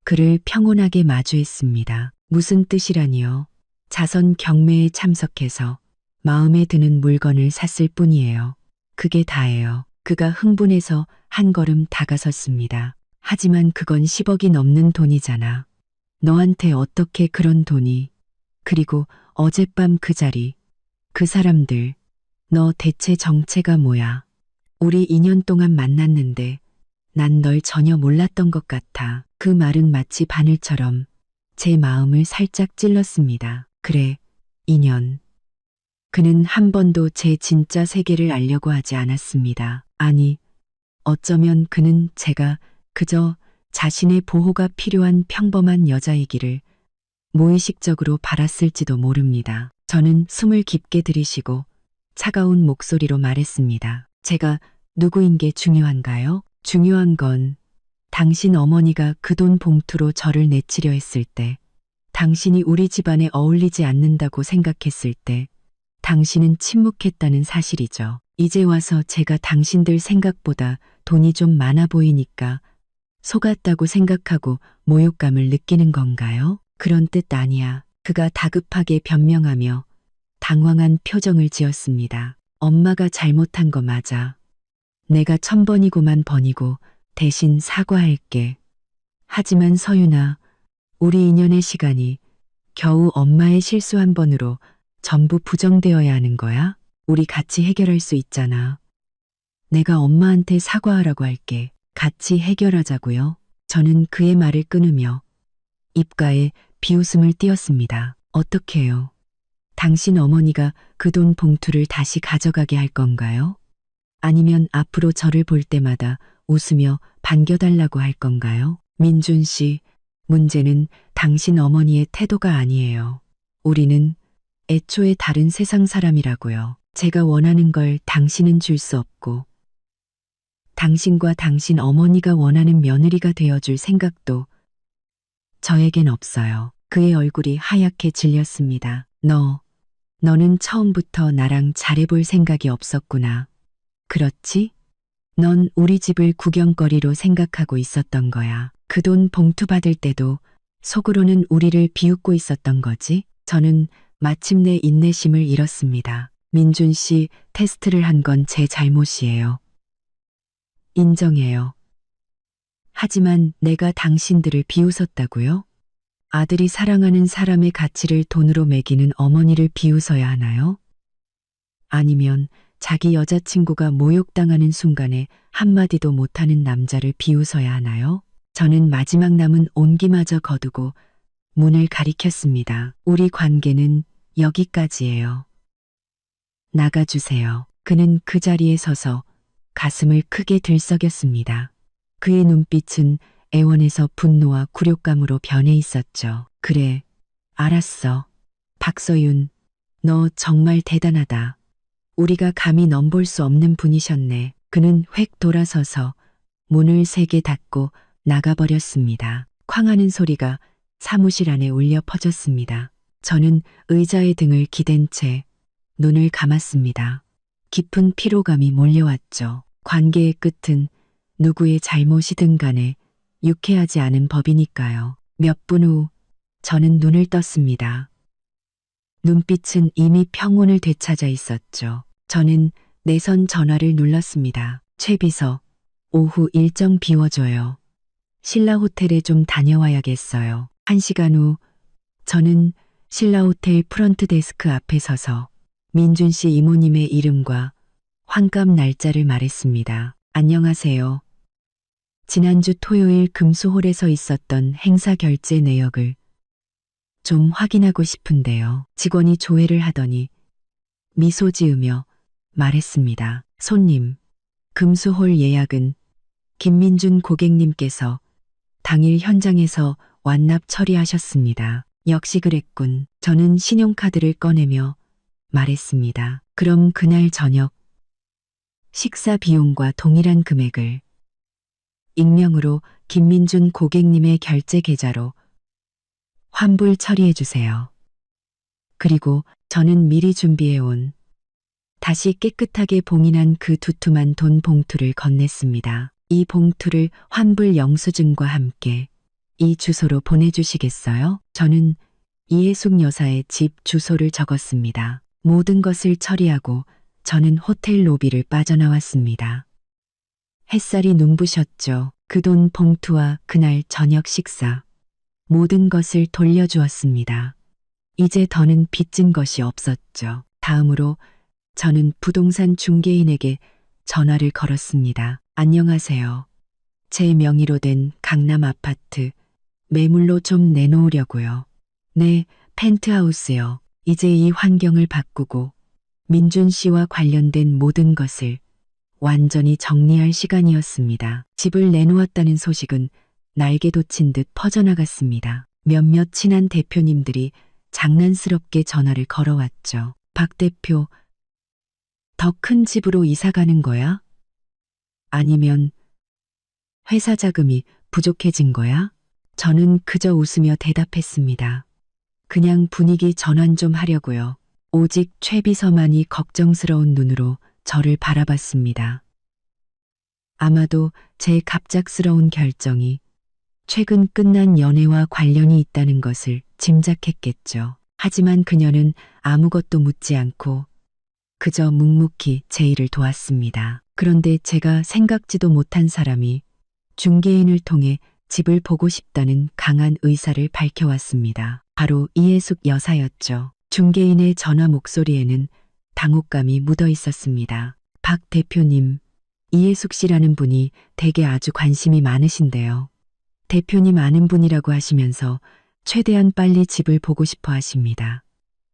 그를 평온하게 마주했습니다. 무슨 뜻이라니요? 자선 경매에 참석해서 마음에 드는 물건을 샀을 뿐이에요. 그게 다예요. 그가 흥분해서 한 걸음 다가섰습니다. 하지만 그건 10억이 넘는 돈이잖아. 너한테 어떻게 그런 돈이. 그리고 어젯밤 그 자리, 그 사람들, 너 대체 정체가 뭐야? 우리 2년 동안 만났는데 난 널 전혀 몰랐던 것 같아. 그 말은 마치 바늘처럼 제 마음을 살짝 찔렀습니다. 그래, 2년. 그는 한 번도 제 진짜 세계를 알려고 하지 않았습니다. 아니, 어쩌면 그는 제가 그저 자신의 보호가 필요한 평범한 여자이기를 무의식적으로 바랐을지도 모릅니다. 저는 숨을 깊게 들이쉬고 차가운 목소리로 말했습니다. 제가 누구인 게 중요한가요? 중요한 건 당신 어머니가 그 돈 봉투로 저를 내치려 했을 때, 당신이 우리 집안에 어울리지 않는다고 생각했을 때, 당신은 침묵했다는 사실이죠. 이제 와서 제가 당신들 생각보다 돈이 좀 많아 보이니까 속았다고 생각하고 모욕감을 느끼는 건가요? 그런 뜻 아니야. 그가 다급하게 변명하며 당황한 표정을 지었습니다. 엄마가 잘못한 거 맞아. 내가 1000번이고만 번이고 대신 사과할게. 하지만 서윤아, 우리 인연의 시간이 겨우 엄마의 실수 한 번으로 전부 부정되어야 하는 거야? 우리 같이 해결할 수 있잖아. 내가 엄마한테 사과하라고 할게. 같이 해결하자고요. 저는 그의 말을 끊으며 입가에 비웃음을 띄었습니다. 어떡해요? 당신 어머니가 그 돈 봉투를 다시 가져가게 할 건가요? 아니면 앞으로 저를 볼 때마다 웃으며 반겨달라고 할 건가요? 민준 씨, 문제는 당신 어머니의 태도가 아니에요. 우리는 애초에 다른 세상 사람이라고요. 제가 원하는 걸 당신은 줄 수 없고, 당신과 당신 어머니가 원하는 며느리가 되어줄 생각도 저에겐 없어요. 그의 얼굴이 하얗게 질렸습니다. 너는 처음부터 나랑 잘해볼 생각이 없었구나. 그렇지? 넌 우리 집을 구경거리로 생각하고 있었던 거야. 그 돈 봉투 받을 때도 속으로는 우리를 비웃고 있었던 거지? 저는 마침내 인내심을 잃었습니다. 민준 씨, 테스트를 한 건 제 잘못이에요. 인정해요. 하지만 내가 당신들을 비웃었다고요? 아들이 사랑하는 사람의 가치를 돈으로 매기는 어머니를 비웃어야 하나요? 아니면 자기 여자친구가 모욕당하는 순간에 한마디도 못하는 남자를 비웃어야 하나요? 저는 마지막 남은 온기마저 거두고 문을 가리켰습니다. 우리 관계는 여기까지예요. 나가주세요. 그는 그 자리에 서서 가슴을 크게 들썩였습니다. 그의 눈빛은 애원에서 분노와 굴욕감으로 변해 있었죠. 그래, 알았어. 박서윤, 너 정말 대단하다. 우리가 감히 넘볼 수 없는 분이셨네. 그는 획 돌아서서 문을 세게 닫고 나가버렸습니다. 쾅하는 소리가 사무실 안에 울려 퍼졌습니다. 저는 의자에 등을 기댄 채 눈을 감았습니다. 깊은 피로감이 몰려왔죠. 관계의 끝은 누구의 잘못이든 간에 유쾌하지 않은 법이니까요. 몇 분 후 저는 눈을 떴습니다. 눈빛은 이미 평온을 되찾아 있었죠. 저는 내선 전화를 눌렀습니다. 최 비서, 오후 일정 비워줘요. 신라 호텔에 좀 다녀와야겠어요. 1시간 후 저는 신라 호텔 프런트 데스크 앞에 서서 민준 씨 이모님의 이름과 환갑 날짜를 말했습니다. 안녕하세요. 지난주 토요일 금수홀에서 있었던 행사 결제 내역을 좀 확인하고 싶은데요. 직원이 조회를 하더니 미소 지으며 말했습니다. 손님, 금수홀 예약은 김민준 고객님께서 당일 현장에서 완납 처리하셨습니다. 역시 그랬군. 저는 신용카드를 꺼내며 말했습니다. 그럼 그날 저녁 식사 비용과 동일한 금액을 익명으로 김민준 고객님의 결제 계좌로 환불 처리해 주세요. 그리고 저는 미리 준비해온 다시 깨끗하게 봉인한 그 두툼한 돈 봉투를 건넸습니다. 이 봉투를 환불 영수증과 함께 이 주소로 보내주시겠어요? 저는 이해숙 여사의 집 주소를 적었습니다. 모든 것을 처리하고 저는 호텔 로비를 빠져나왔습니다. 햇살이 눈부셨죠. 그 돈 봉투와 그날 저녁 식사, 모든 것을 돌려주었습니다. 이제 더는 빚진 것이 없었죠. 다음으로 저는 부동산 중개인에게 전화를 걸었습니다. 안녕하세요. 제 명의로 된 강남 아파트 매물로 좀 내놓으려고요. 네, 펜트하우스요. 이제 이 환경을 바꾸고 민준 씨와 관련된 모든 것을 완전히 정리할 시간이었습니다. 집을 내놓았다는 소식은 날개 돋친 듯 퍼져나갔습니다. 몇몇 친한 대표님들이 장난스럽게 전화를 걸어왔죠. 박 대표, 더 큰 집으로 이사 가는 거야? 아니면 회사 자금이 부족해진 거야? 저는 그저 웃으며 대답했습니다. 그냥 분위기 전환 좀 하려고요. 오직 최 비서만이 걱정스러운 눈으로 저를 바라봤습니다. 아마도 제 갑작스러운 결정이 최근 끝난 연애와 관련이 있다는 것을 짐작했겠죠. 하지만 그녀는 아무것도 묻지 않고 그저 묵묵히 제 일을 도왔습니다. 그런데 제가 생각지도 못한 사람이 중개인을 통해 집을 보고 싶다는 강한 의사를 밝혀왔습니다. 바로 이해숙 여사였죠. 중개인의 전화 목소리에는 당혹감이 묻어 있었습니다. 박 대표님, 이해숙 씨라는 분이 되게 아주 관심이 많으신데요. 대표님 아는 분이라고 하시면서 최대한 빨리 집을 보고 싶어 하십니다.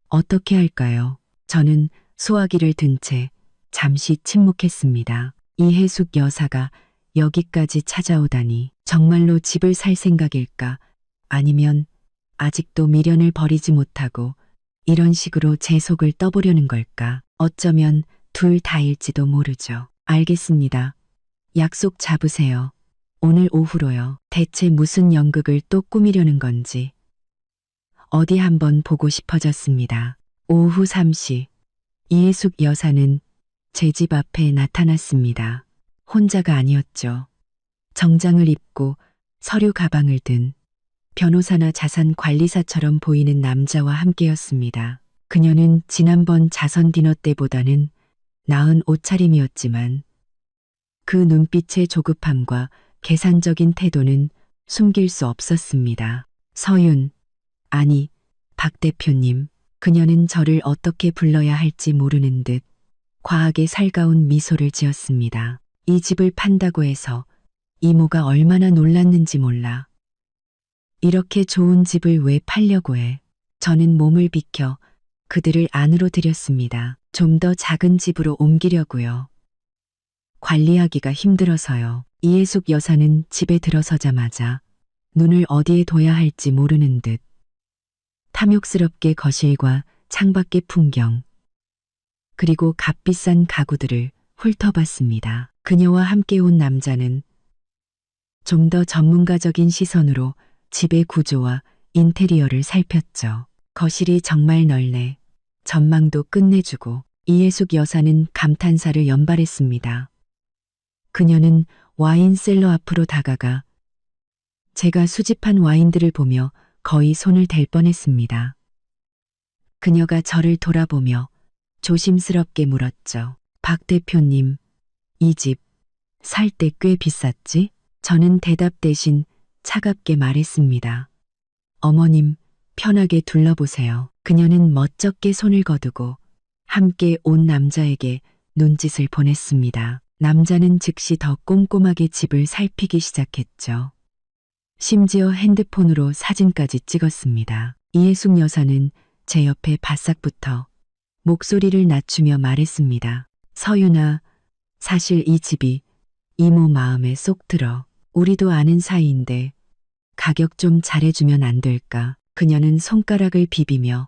어떻게 할까요? 저는 소화기를 든 채 잠시 침묵했습니다. 이해숙 여사가 여기까지 찾아오다니 정말로 집을 살 생각일까? 아니면 아직도 미련을 버리지 못하고 이런 식으로 제 속을 떠보려는 걸까? 어쩌면 둘 다일지도 모르죠. 알겠습니다. 약속 잡으세요. 오늘 오후로요. 대체 무슨 연극을 또 꾸미려는 건지 어디 한번 보고 싶어졌습니다. 오후 3시 이해숙 여사는 제 집 앞에 나타났습니다. 혼자가 아니었죠. 정장을 입고 서류 가방을 든 변호사나 자산 관리사처럼 보이는 남자와 함께였습니다. 그녀는 지난번 자선 디너 때보다는 나은 옷차림이었지만 그 눈빛의 조급함과 계산적인 태도는 숨길 수 없었습니다. 서윤, 아니, 박 대표님. 그녀는 저를 어떻게 불러야 할지 모르는 듯 과하게 살가운 미소를 지었습니다. 이 집을 판다고 해서 이모가 얼마나 놀랐는지 몰라. 이렇게 좋은 집을 왜 팔려고 해? 저는 몸을 비켜 그들을 안으로 들였습니다. 좀 더 작은 집으로 옮기려고요. 관리하기가 힘들어서요. 이해숙 여사는 집에 들어서자마자 눈을 어디에 둬야 할지 모르는 듯 탐욕스럽게 거실과 창밖의 풍경, 그리고 값비싼 가구들을 훑어봤습니다. 그녀와 함께 온 남자는 좀 더 전문가적인 시선으로 집의 구조와 인테리어를 살폈죠. 거실이 정말 넓네. 전망도 끝내주고. 이해숙 여사는 감탄사를 연발했습니다. 그녀는 와인 셀러 앞으로 다가가 제가 수집한 와인들을 보며 거의 손을 댈 뻔했습니다. 그녀가 저를 돌아보며 조심스럽게 물었죠. 박 대표님, 이 집 살 때 꽤 비쌌지? 저는 대답 대신 차갑게 말했습니다. 어머님, 편하게 둘러보세요. 그녀는 멋쩍게 손을 거두고 함께 온 남자에게 눈짓을 보냈습니다. 남자는 즉시 더 꼼꼼하게 집을 살피기 시작했죠. 심지어 핸드폰으로 사진까지 찍었습니다. 이혜숙 여사는 제 옆에 바싹 붙어 목소리를 낮추며 말했습니다. 서윤아, 사실 이 집이 이모 마음에 쏙 들어. 우리도 아는 사이인데 가격 좀 잘해주면 안 될까? 그녀는 손가락을 비비며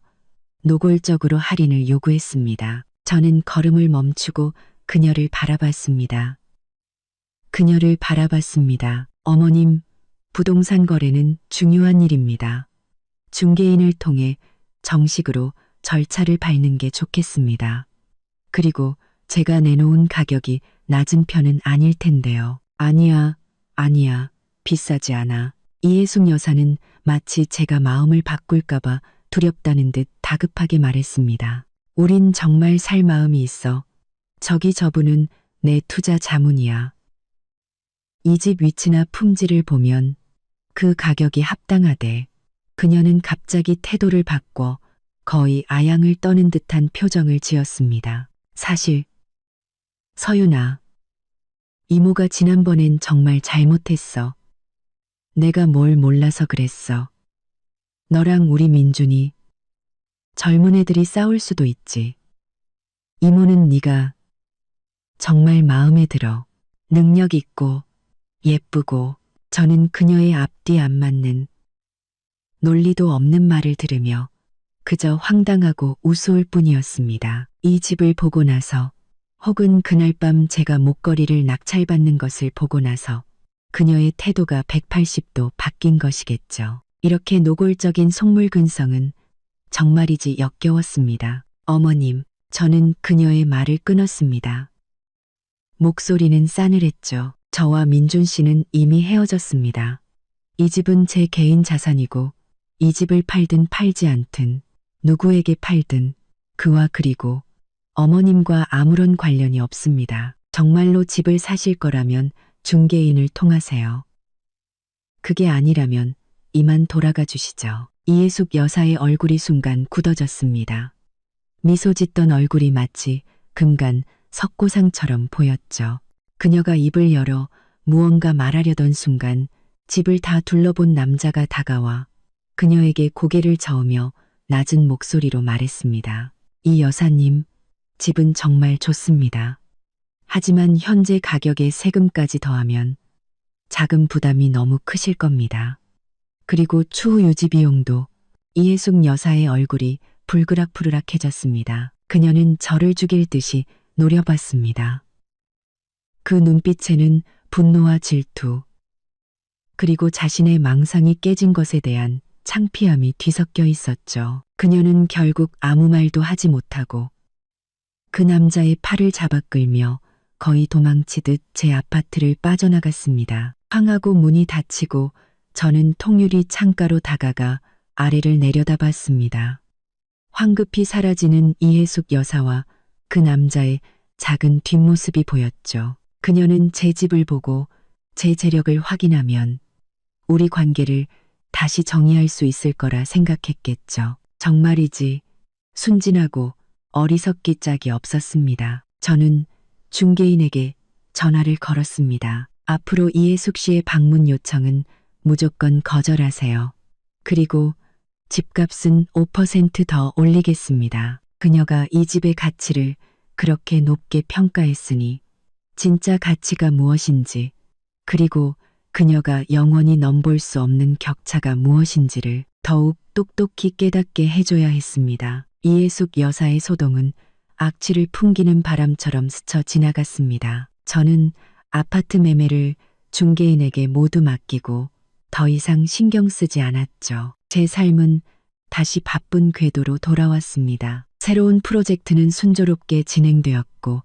노골적으로 할인을 요구했습니다. 저는 걸음을 멈추고 그녀를 바라봤습니다. 어머님, 부동산 거래는 중요한 일입니다. 중개인을 통해 정식으로 절차를 밟는 게 좋겠습니다. 그리고 제가 내놓은 가격이 낮은 편은 아닐 텐데요. 아니야, 비싸지 않아. 이혜숙 여사는 마치 제가 마음을 바꿀까봐 두렵다는 듯 다급하게 말했습니다. 우린 정말 살 마음이 있어. 저기 저분은 내 투자 자문이야. 이 집 위치나 품질을 보면 그 가격이 합당하대. 그녀는 갑자기 태도를 바꿔 거의 아양을 떠는 듯한 표정을 지었습니다. 사실 서윤아, 이모가 지난번엔 정말 잘못했어. 내가 뭘 몰라서 그랬어. 너랑 우리 민준이 젊은 애들이 싸울 수도 있지. 이모는 네가 정말 마음에 들어. 능력 있고 예쁘고. 저는 그녀의 앞뒤 안 맞는 논리도 없는 말을 들으며 그저 황당하고 우스울 뿐이었습니다. 이 집을 보고 나서 혹은 그날 밤 제가 목걸이를 낙찰받는 것을 보고 나서 그녀의 태도가 180도 바뀐 것이겠죠. 이렇게 노골적인 속물 근성은 정말이지 역겨웠습니다. 어머님, 저는 그녀의 말을 끊었습니다. 목소리는 싸늘했죠. 저와 민준 씨는 이미 헤어졌습니다. 이 집은 제 개인 자산이고 이 집을 팔든 팔지 않든 누구에게 팔든 그와 그리고 어머님과 아무런 관련이 없습니다. 정말로 집을 사실 거라면 중개인을 통하세요. 그게 아니라면 이만 돌아가 주시죠. 이혜숙 여사의 얼굴이 순간 굳어졌습니다. 미소 짓던 얼굴이 마치 금간 석고상처럼 보였죠. 그녀가 입을 열어 무언가 말하려던 순간 집을 다 둘러본 남자가 다가와 그녀에게 고개를 저으며 낮은 목소리로 말했습니다. 이 여사님, 집은 정말 좋습니다. 하지만 현재 가격에 세금까지 더하면 자금 부담이 너무 크실 겁니다. 그리고 추후 유지 비용도. 이혜숙 여사의 얼굴이 불그락푸르락해졌습니다. 그녀는 저를 죽일 듯이 노려봤습니다. 그 눈빛에는 분노와 질투, 그리고 자신의 망상이 깨진 것에 대한 창피함이 뒤섞여 있었죠. 그녀는 결국 아무 말도 하지 못하고 그 남자의 팔을 잡아 끌며 거의 도망치듯 제 아파트를 빠져나갔습니다. 황하고 문이 닫히고 저는 통유리 창가로 다가가 아래를 내려다봤습니다. 황급히 사라지는 이혜숙 여사와 그 남자의 작은 뒷모습이 보였죠. 그녀는 제 집을 보고 제 재력을 확인하면 우리 관계를 다시 정의할 수 있을 거라 생각했겠죠. 정말이지 순진하고 어리석기 짝이 없었습니다. 저는 중개인에게 전화를 걸었습니다. 앞으로 이혜숙 씨의 방문 요청은 무조건 거절하세요. 그리고 집값은 5% 더 올리겠습니다. 그녀가 이 집의 가치를 그렇게 높게 평가했으니 진짜 가치가 무엇인지, 그리고 그녀가 영원히 넘볼 수 없는 격차가 무엇인지를 더욱 똑똑히 깨닫게 해줘야 했습니다. 이혜숙 여사의 소동은 악취를 풍기는 바람처럼 스쳐 지나갔습니다. 저는 아파트 매매를 중개인에게 모두 맡기고 더 이상 신경 쓰지 않았죠. 제 삶은 다시 바쁜 궤도로 돌아왔습니다. 새로운 프로젝트는 순조롭게 진행되었고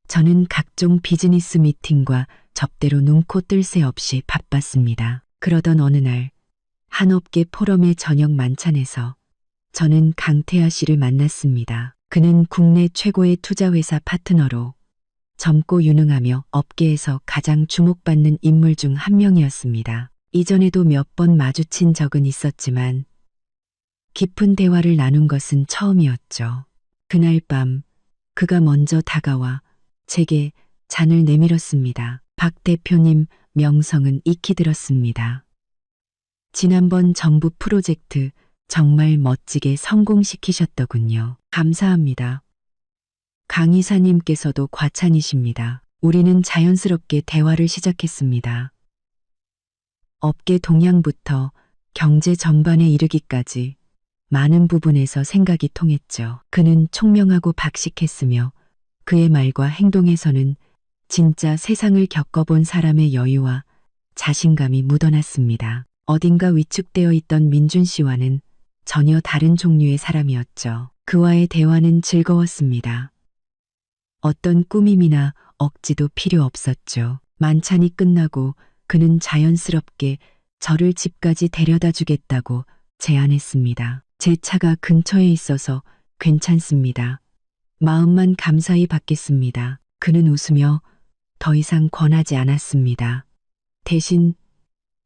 저는 각종 비즈니스 미팅과 접대로 눈코 뜰 새 없이 바빴습니다. 그러던 어느 날 한업계 포럼의 저녁 만찬에서 저는 강태하 씨를 만났습니다. 그는 국내 최고의 투자회사 파트너로 젊고 유능하며 업계에서 가장 주목받는 인물 중 한 명이었습니다. 이전에도 몇 번 마주친 적은 있었지만 깊은 대화를 나눈 것은 처음이었죠. 그날 밤 그가 먼저 다가와 제게 잔을 내밀었습니다. 박 대표님 명성은 익히 들었습니다. 지난번 정부 프로젝트 정말 멋지게 성공시키셨더군요. 감사합니다. 강 이사님께서도 과찬이십니다. 우리는 자연스럽게 대화를 시작했습니다. 업계 동향부터 경제 전반에 이르기까지 많은 부분에서 생각이 통했죠. 그는 총명하고 박식했으며 그의 말과 행동에서는 진짜 세상을 겪어본 사람의 여유와 자신감이 묻어났습니다. 어딘가 위축되어 있던 민준 씨와는 전혀 다른 종류의 사람이었죠. 그와의 대화는 즐거웠습니다. 어떤 꾸밈이나 억지도 필요 없었죠. 만찬이 끝나고 그는 자연스럽게 저를 집까지 데려다 주겠다고 제안했습니다. 제 차가 근처에 있어서 괜찮습니다. 마음만 감사히 받겠습니다. 그는 웃으며 더 이상 권하지 않았습니다. 대신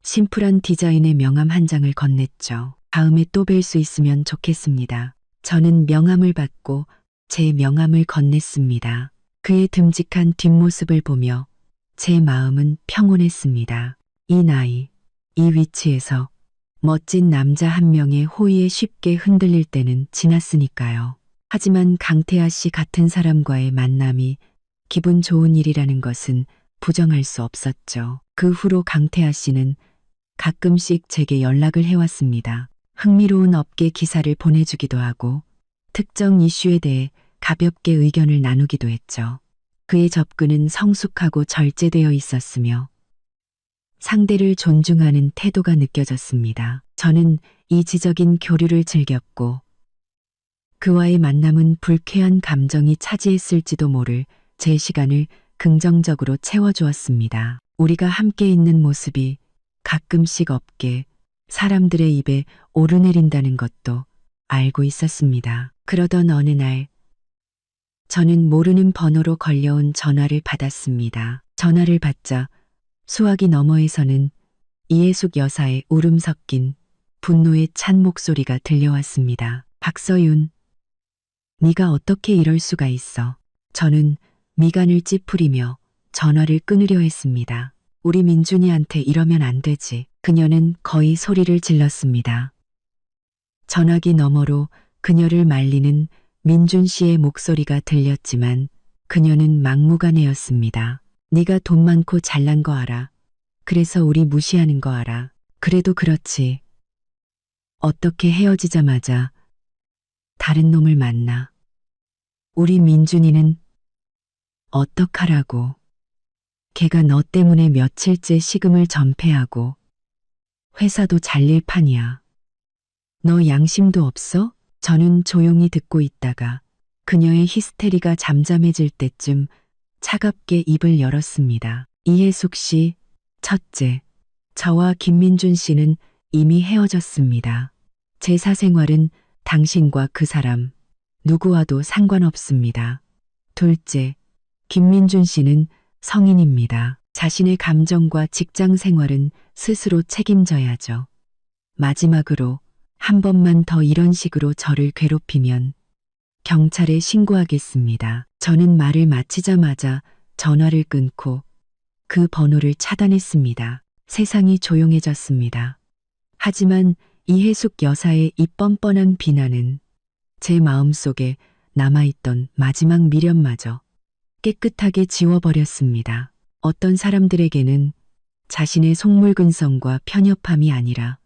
심플한 디자인의 명함 한 장을 건넸죠. 다음에 또 뵐 수 있으면 좋겠습니다. 저는 명함을 받고 제 명함을 건넸습니다. 그의 듬직한 뒷모습을 보며 제 마음은 평온했습니다. 이 나이, 이 위치에서 멋진 남자 한 명의 호의에 쉽게 흔들릴 때는 지났으니까요. 하지만 강태하 씨 같은 사람과의 만남이 기분 좋은 일이라는 것은 부정할 수 없었죠. 그 후로 강태하 씨는 가끔씩 제게 연락을 해왔습니다. 흥미로운 업계 기사를 보내주기도 하고 특정 이슈에 대해 가볍게 의견을 나누기도 했죠. 그의 접근은 성숙하고 절제되어 있었으며 상대를 존중하는 태도가 느껴졌습니다. 저는 이지적인 교류를 즐겼고 그와의 만남은 불쾌한 감정이 차지했을지도 모를 제 시간을 긍정적으로 채워주었습니다. 우리가 함께 있는 모습이 가끔씩 업계 사람들의 입에 오르내린다는 것도 알고 있었습니다. 그러던 어느 날 저는 모르는 번호로 걸려온 전화를 받았습니다. 전화를 받자 수화기 너머에서는 이해숙 여사의 울음 섞인 분노에 찬 목소리가 들려왔습니다. 박서윤, 네가 어떻게 이럴 수가 있어. 저는 미간을 찌푸리며 전화를 끊으려 했습니다. 우리 민준이한테 이러면 안 되지. 그녀는 거의 소리를 질렀습니다. 전화기 너머로 그녀를 말리는 민준 씨의 목소리가 들렸지만 그녀는 막무가내였습니다. 네가 돈 많고 잘난 거 알아. 그래서 우리 무시하는 거 알아. 그래도 그렇지. 어떻게 헤어지자마자 다른 놈을 만나. 우리 민준이는 어떡하라고. 걔가 너 때문에 며칠째 식음을 전폐하고 회사도 잘릴 판이야. 너 양심도 없어? 저는 조용히 듣고 있다가 그녀의 히스테리가 잠잠해질 때쯤 차갑게 입을 열었습니다. 이해숙 씨, 첫째, 저와 김민준 씨는 이미 헤어졌습니다. 제 사생활은 당신과 그 사람 누구와도 상관없습니다. 둘째, 김민준 씨는 성인입니다. 자신의 감정과 직장 생활은 스스로 책임져야죠. 마지막으로 한 번만 더 이런 식으로 저를 괴롭히면 경찰에 신고하겠습니다. 저는 말을 마치자마자 전화를 끊고 그 번호를 차단했습니다. 세상이 조용해졌습니다. 하지만 이해숙 여사의 이 뻔뻔한 비난은 제 마음속에 남아있던 마지막 미련마저 깨끗하게 지워버렸습니다. 어떤 사람들에게는 자신의 속물근성과 편협함이 아니라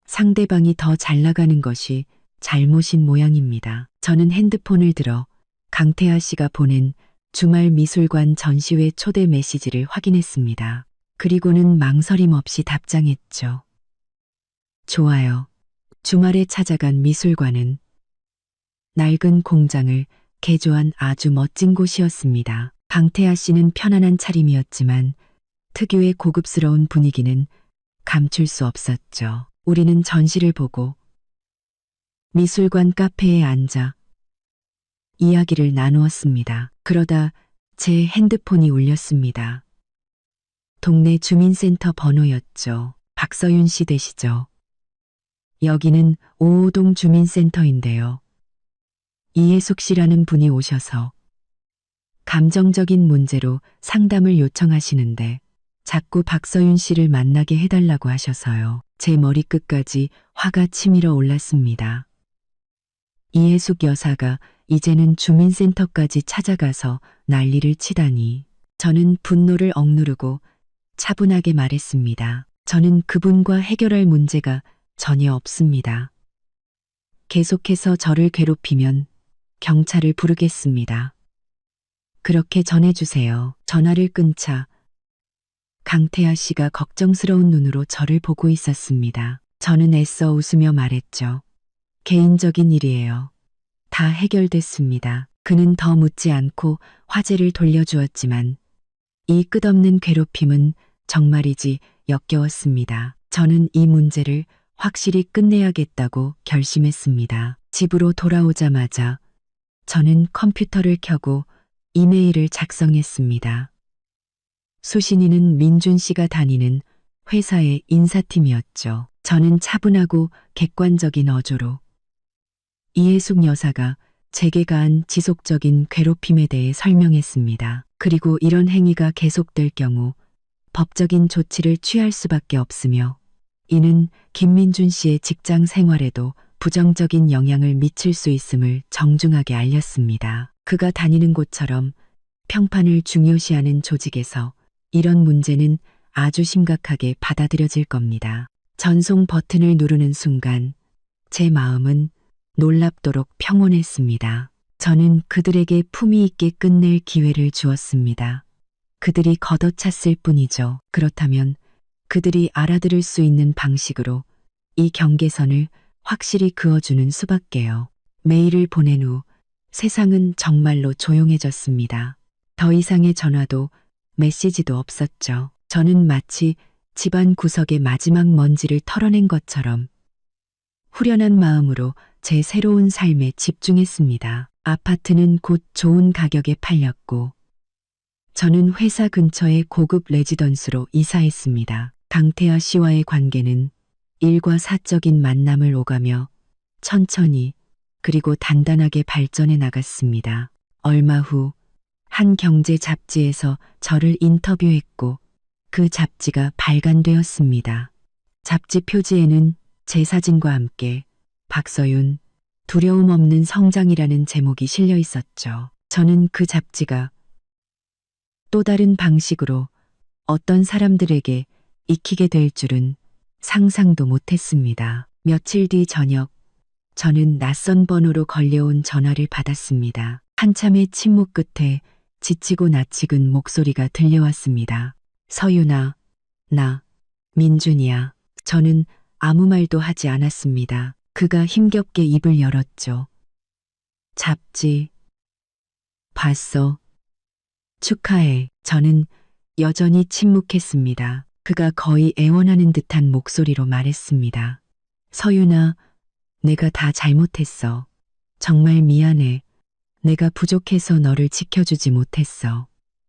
상대방이 더 잘 나가는 것이 잘못인 모양입니다. 저는 핸드폰을 들어 강태하 씨가 보낸 주말 미술관 전시회 초대 메시지를 확인했습니다. 그리고는 망설임 없이 답장했죠. 좋아요. 주말에 찾아간 미술관은 낡은 공장을 개조한 아주 멋진 곳이었습니다. 강태하 씨는 편안한 차림이었지만 특유의 고급스러운 분위기는 감출 수 없었죠. 우리는 전시를 보고 미술관 카페에 앉아 이야기를 나누었습니다. 그러다 제 핸드폰이 울렸습니다. 동네 주민센터 번호였죠. 박서윤 씨 되시죠? 여기는 5호동 주민센터인데요. 이해숙 씨라는 분이 오셔서 감정적인 문제로 상담을 요청하시는데 자꾸 박서윤 씨를 만나게 해달라고 하셔서요. 제 머리끝까지 화가 치밀어 올랐습니다. 이해숙 여사가 이제는 주민센터까지 찾아가서 난리를 치다니. 저는 분노를 억누르고 차분하게 말했습니다. 저는 그분과 해결할 문제가 전혀 없습니다. 계속해서 저를 괴롭히면 경찰을 부르겠습니다. 그렇게 전해주세요. 전화를 끊자 강태아 씨가 걱정스러운 눈으로 저를 보고 있었습니다. 저는 애써 웃으며 말했죠. 개인적인 일이에요. 다 해결됐습니다. 그는 더 묻지 않고 화제를 돌려주었지만 이 끝없는 괴롭힘은 정말이지 역겨웠습니다. 저는 이 문제를 확실히 끝내야겠다고 결심했습니다. 집으로 돌아오자마자 저는 컴퓨터를 켜고 이메일을 작성했습니다. 수신이는 민준 씨가 다니는 회사의 인사팀이었죠. 저는 차분하고 객관적인 어조로 이해숙 여사가 제게 가한 지속적인 괴롭힘에 대해 설명했습니다. 그리고 이런 행위가 계속될 경우 법적인 조치를 취할 수밖에 없으며 이는 김민준 씨의 직장 생활에도 부정적인 영향을 미칠 수 있음을 정중하게 알렸습니다. 그가 다니는 곳처럼 평판을 중요시하는 조직에서 이런 문제는 아주 심각하게 받아들여질 겁니다. 전송 버튼을 누르는 순간 제 마음은 놀랍도록 평온했습니다. 저는 그들에게 품위 있게 끝낼 기회를 주었습니다. 그들이 걷어찼을 뿐이죠. 그렇다면 그들이 알아들을 수 있는 방식으로 이 경계선을 확실히 그어주는 수밖에요. 메일을 보낸 후 세상은 정말로 조용해졌습니다. 더 이상의 전화도 메시지도 없었죠. 저는 마치 집안 구석의 마지막 먼지를 털어낸 것처럼 후련한 마음으로 제 새로운 삶에 집중했습니다. 아파트는 곧 좋은 가격에 팔렸고 저는 회사 근처의 고급 레지던스로 이사했습니다. 강태아 씨와의 관계는 일과 사적인 만남을 오가며 천천히 그리고 단단하게 발전해 나갔습니다. 얼마 후 한 경제 잡지에서 저를 인터뷰했고 그 잡지가 발간되었습니다. 잡지 표지에는 제 사진과 함께 박서윤, 두려움 없는 성장이라는 제목이 실려 있었죠. 저는 그 잡지가 또 다른 방식으로 어떤 사람들에게 익히게 될 줄은 상상도 못했습니다. 며칠 뒤 저녁, 저는 낯선 번호로 걸려온 전화를 받았습니다. 한참의 침묵 끝에 지치고 낯익은 목소리가 들려왔습니다. 서윤아, 나 민준이야. 저는 아무 말도 하지 않았습니다. 그가 힘겹게 입을 열었죠. 잡지 봤어. 축하해. 저는 여전히 침묵했습니다. 그가 거의 애원하는 듯한 목소리로 말했습니다. 서윤아, 내가 다 잘못했어. 정말 미안해. 내가 부족해서 너를 지켜주지 못했어.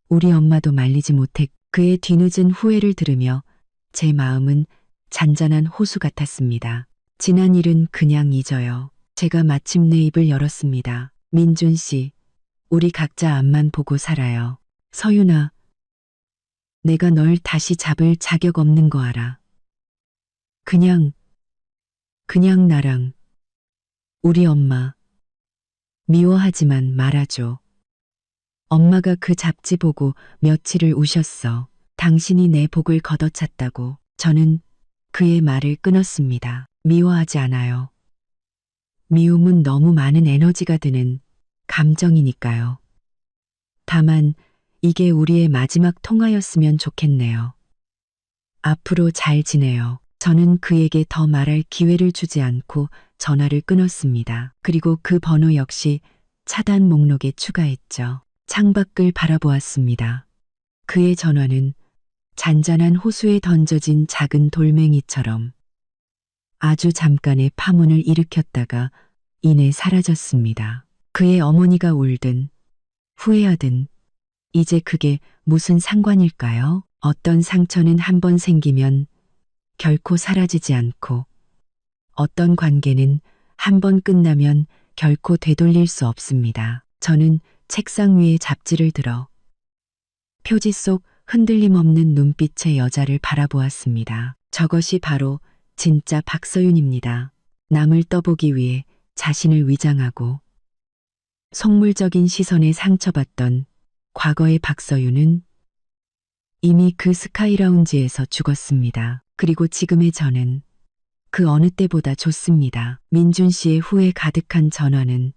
우리 엄마도 말리지 못했. 그의 뒤늦은 후회를 들으며 제 마음은 잔잔한 호수 같았습니다. 지난 일은 그냥 잊어요. 제가 마침내 입을 열었습니다. 민준 씨, 우리 각자 앞만 보고 살아요. 서윤아, 내가 널 다시 잡을 자격 없는 거 알아. 그냥 나랑 우리 엄마 미워하지만 말아줘. 엄마가 그 잡지 보고 며칠을 우셨어. 당신이 내 복을 걷어찼다고. 저는 그의 말을 끊었습니다. 미워하지 않아요. 미움은 너무 많은 에너지가 드는 감정이니까요. 다만 이게 우리의 마지막 통화였으면 좋겠네요. 앞으로 잘 지내요. 저는 그에게 더 말할 기회를 주지 않고 전화를 끊었습니다. 그리고 그 번호 역시 차단 목록에 추가했죠. 창밖을 바라보았습니다. 그의 전화는 잔잔한 호수에 던져진 작은 돌멩이처럼 아주 잠깐의 파문을 일으켰다가 이내 사라졌습니다. 그의 어머니가 울든 후회하든 이제 그게 무슨 상관일까요? 어떤 상처는 한 번 생기면 결코 사라지지 않고 어떤 관계는 한 번 끝나면 결코 되돌릴 수 없습니다. 저는 책상 위에 잡지를 들어 표지 속 흔들림 없는 눈빛의 여자를 바라보았습니다. 저것이 바로 진짜 박서윤입니다. 남을 떠보기 위해 자신을 위장하고 속물적인 시선에 상처받던 과거의 박서윤은 이미 그 스카이라운지에서 죽었습니다. 그리고 지금의 저는 그 어느 때보다 좋습니다. 민준 씨의 후회 가득한 전화는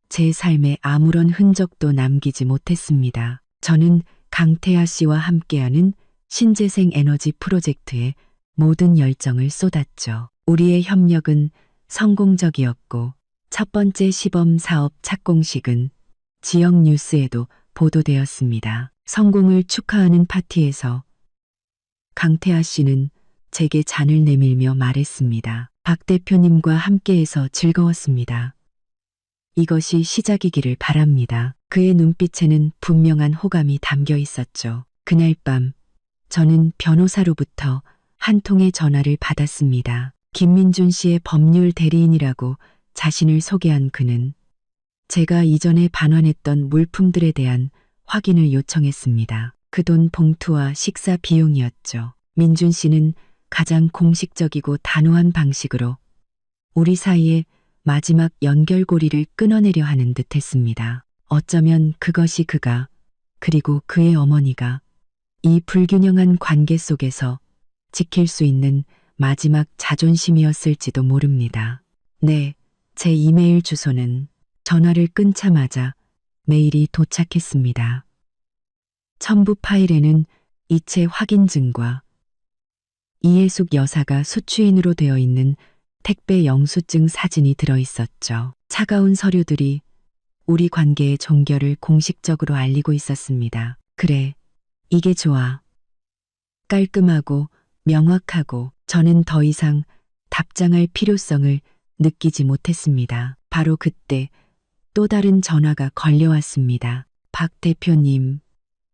제 삶에 아무런 흔적도 남기지 못했습니다. 저는 강태하 씨와 함께하는 신재생 에너지 프로젝트에 모든 열정을 쏟았죠. 우리의 협력은 성공적이었고 첫 번째 시범 사업 착공식은 지역 뉴스에도 보도되었습니다. 성공을 축하하는 파티에서 강태하 씨는 제게 잔을 내밀며 말했습니다. 박 대표님과 함께해서 즐거웠습니다. 이것이 시작이기를 바랍니다. 그의 눈빛에는 분명한 호감이 담겨 있었죠. 그날 밤 저는 변호사로부터 한 통의 전화를 받았습니다. 김민준 씨의 법률 대리인이라고 자신을 소개한 그는 제가 이전에 반환했던 물품들에 대한 확인을 요청했습니다. 그 돈 봉투와 식사 비용이었죠. 민준 씨는 가장 공식적이고 단호한 방식으로 우리 사이에 마지막 연결고리를 끊어내려 하는 듯 했습니다. 어쩌면 그것이 그가 그리고 그의 어머니가 이 불균형한 관계 속에서 지킬 수 있는 마지막 자존심이었을지도 모릅니다. 네, 제 이메일 주소는 전화를 끊자마자 메일이 도착했습니다. 첨부 파일에는 이체 확인증과 이해숙 여사가 수취인으로 되어 있는 택배 영수증 사진이 들어 있었죠. 차가운 서류들이 우리 관계의 종결을 공식적으로 알리고 있었습니다. 그래, 이게 좋아. 깔끔하고 명확하고 저는 더 이상 답장할 필요성을 느끼지 못했습니다. 바로 그때 또 다른 전화가 걸려왔습니다. 박 대표님,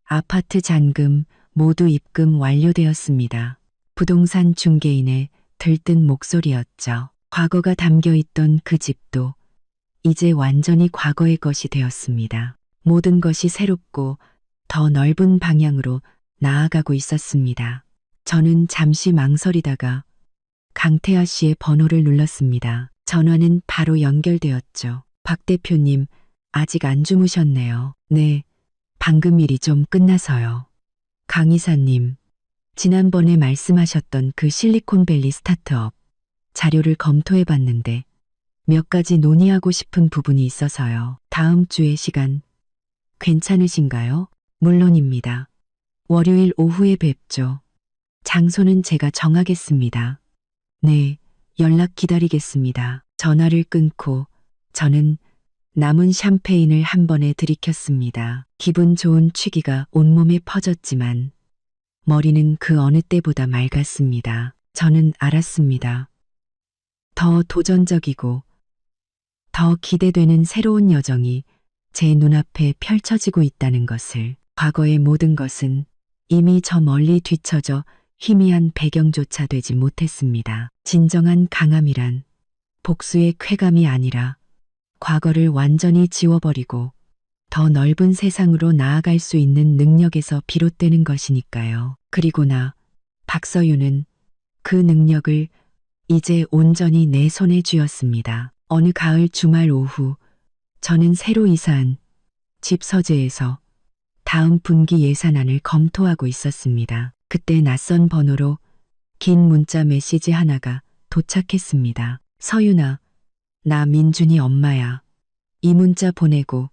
아파트 잔금 모두 입금 완료되었습니다. 부동산 중개인의 들뜬 목소리였죠. 과거가 담겨 있던 그 집도 이제 완전히 과거의 것이 되었습니다. 모든 것이 새롭고 더 넓은 방향으로 나아가고 있었습니다. 저는 잠시 망설이다가 강태하 씨의 번호를 눌렀습니다. 전화는 바로 연결되었죠. 박 대표님, 아직 안 주무셨네요. 네, 방금 일이 좀 끝나서요. 강 이사님, 지난번에 말씀하셨던 그 실리콘밸리 스타트업 자료를 검토해 봤는데 몇 가지 논의하고 싶은 부분이 있어서요. 다음 주에 시간 괜찮으신가요? 물론입니다. 월요일 오후에 뵙죠. 장소는 제가 정하겠습니다. 네, 연락 기다리겠습니다. 전화를 끊고 저는 남은 샴페인을 한 번에 들이켰습니다. 기분 좋은 취기가 온몸에 퍼졌지만 머리는 그 어느 때보다 맑았습니다. 저는 알았습니다. 더 도전적이고 더 기대되는 새로운 여정이 제 눈앞에 펼쳐지고 있다는 것을. 과거의 모든 것은 이미 저 멀리 뒤처져 희미한 배경조차 되지 못했습니다. 진정한 강함이란 복수의 쾌감이 아니라 과거를 완전히 지워버리고 더 넓은 세상으로 나아갈 수 있는 능력에서 비롯되는 것이니까요. 그리고 박서윤은 그 능력을 이제 온전히 내 손에 쥐었습니다. 어느 가을 주말 오후 저는 새로 이사한 집 서재에서 다음 분기 예산안을 검토하고 있었습니다. 그때 낯선 번호로 긴 문자 메시지 하나가 도착했습니다. 서윤아, 나 민준이 엄마야. 이 문자 보내고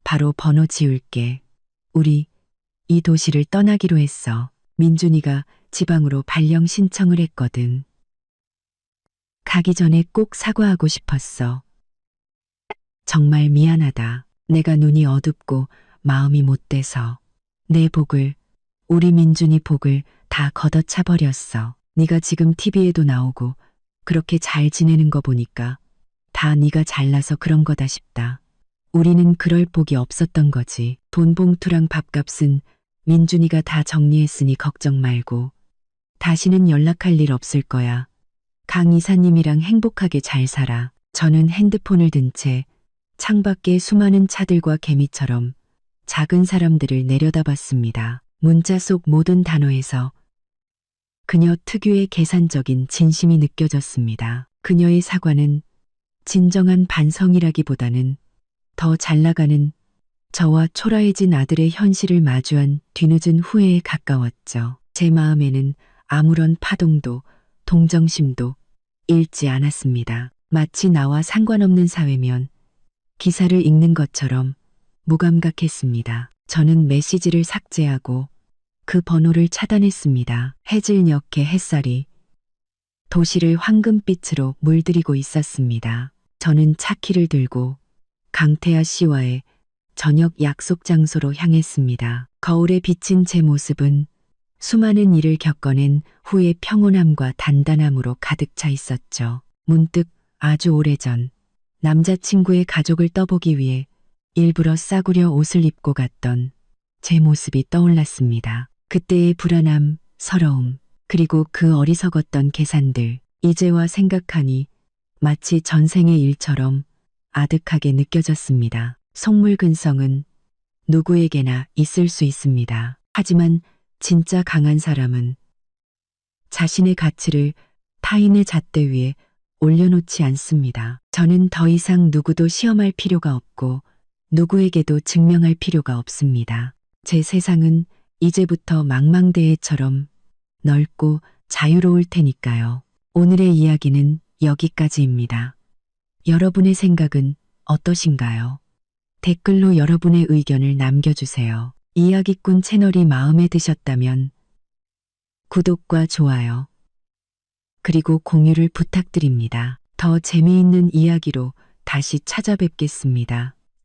바로 번호 지울게. 우리 이 도시를 떠나기로 했어. 민준이가 지방으로 발령 신청을 했거든. 가기 전에 꼭 사과하고 싶었어. 정말 미안하다. 내가 눈이 어둡고 마음이 못돼서 내 복을, 우리 민준이 복을 다 걷어차 버렸어. 네가 지금 TV에도 나오고 그렇게 잘 지내는 거 보니까 다 네가 잘나서 그런 거다 싶다. 우리는 그럴 복이 없었던 거지. 돈 봉투랑 밥값은 민준이가 다 정리했으니 걱정 말고. 다시는 연락할 일 없을 거야. 강 이사님이랑 행복하게 잘 살아. 저는 핸드폰을 든 채 창밖에 수많은 차들과 개미처럼 작은 사람들을 내려다봤습니다. 문자 속 모든 단어에서 그녀 특유의 계산적인 진심이 느껴졌습니다. 그녀의 사과는 진정한 반성이라기보다는 더 잘나가는 저와 초라해진 아들의 현실을 마주한 뒤늦은 후회에 가까웠죠. 제 마음에는 아무런 파동도 동정심도 일지 않았습니다. 마치 나와 상관없는 사회면 기사를 읽는 것처럼 무감각했습니다. 저는 메시지를 삭제하고 그 번호를 차단했습니다. 해질녘의 햇살이 도시를 황금빛으로 물들이고 있었습니다. 저는 차키를 들고 강태아 씨와의 저녁 약속 장소로 향했습니다. 거울에 비친 제 모습은 수많은 일을 겪어낸 후의 평온함과 단단함으로 가득 차 있었죠. 문득 아주 오래전 남자친구의 가족을 떠보기 위해 일부러 싸구려 옷을 입고 갔던 제 모습이 떠올랐습니다. 그때의 불안함, 서러움, 그리고 그 어리석었던 계산들, 이제와 생각하니 마치 전생의 일처럼 아득하게 느껴졌습니다. 속물근성은 누구에게나 있을 수 있습니다. 하지만 진짜 강한 사람은 자신의 가치를 타인의 잣대 위에 올려놓지 않습니다. 저는 더 이상 누구도 시험할 필요가 없고 누구에게도 증명할 필요가 없습니다. 제 세상은 이제부터 망망대해처럼 넓고 자유로울 테니까요. 오늘의 이야기는 여기까지입니다. 여러분의 생각은 어떠신가요? 댓글로 여러분의 의견을 남겨주세요. 이야기꾼 채널이 마음에 드셨다면 구독과 좋아요, 그리고 공유를 부탁드립니다. 더 재미있는 이야기로 다시 찾아뵙겠습니다.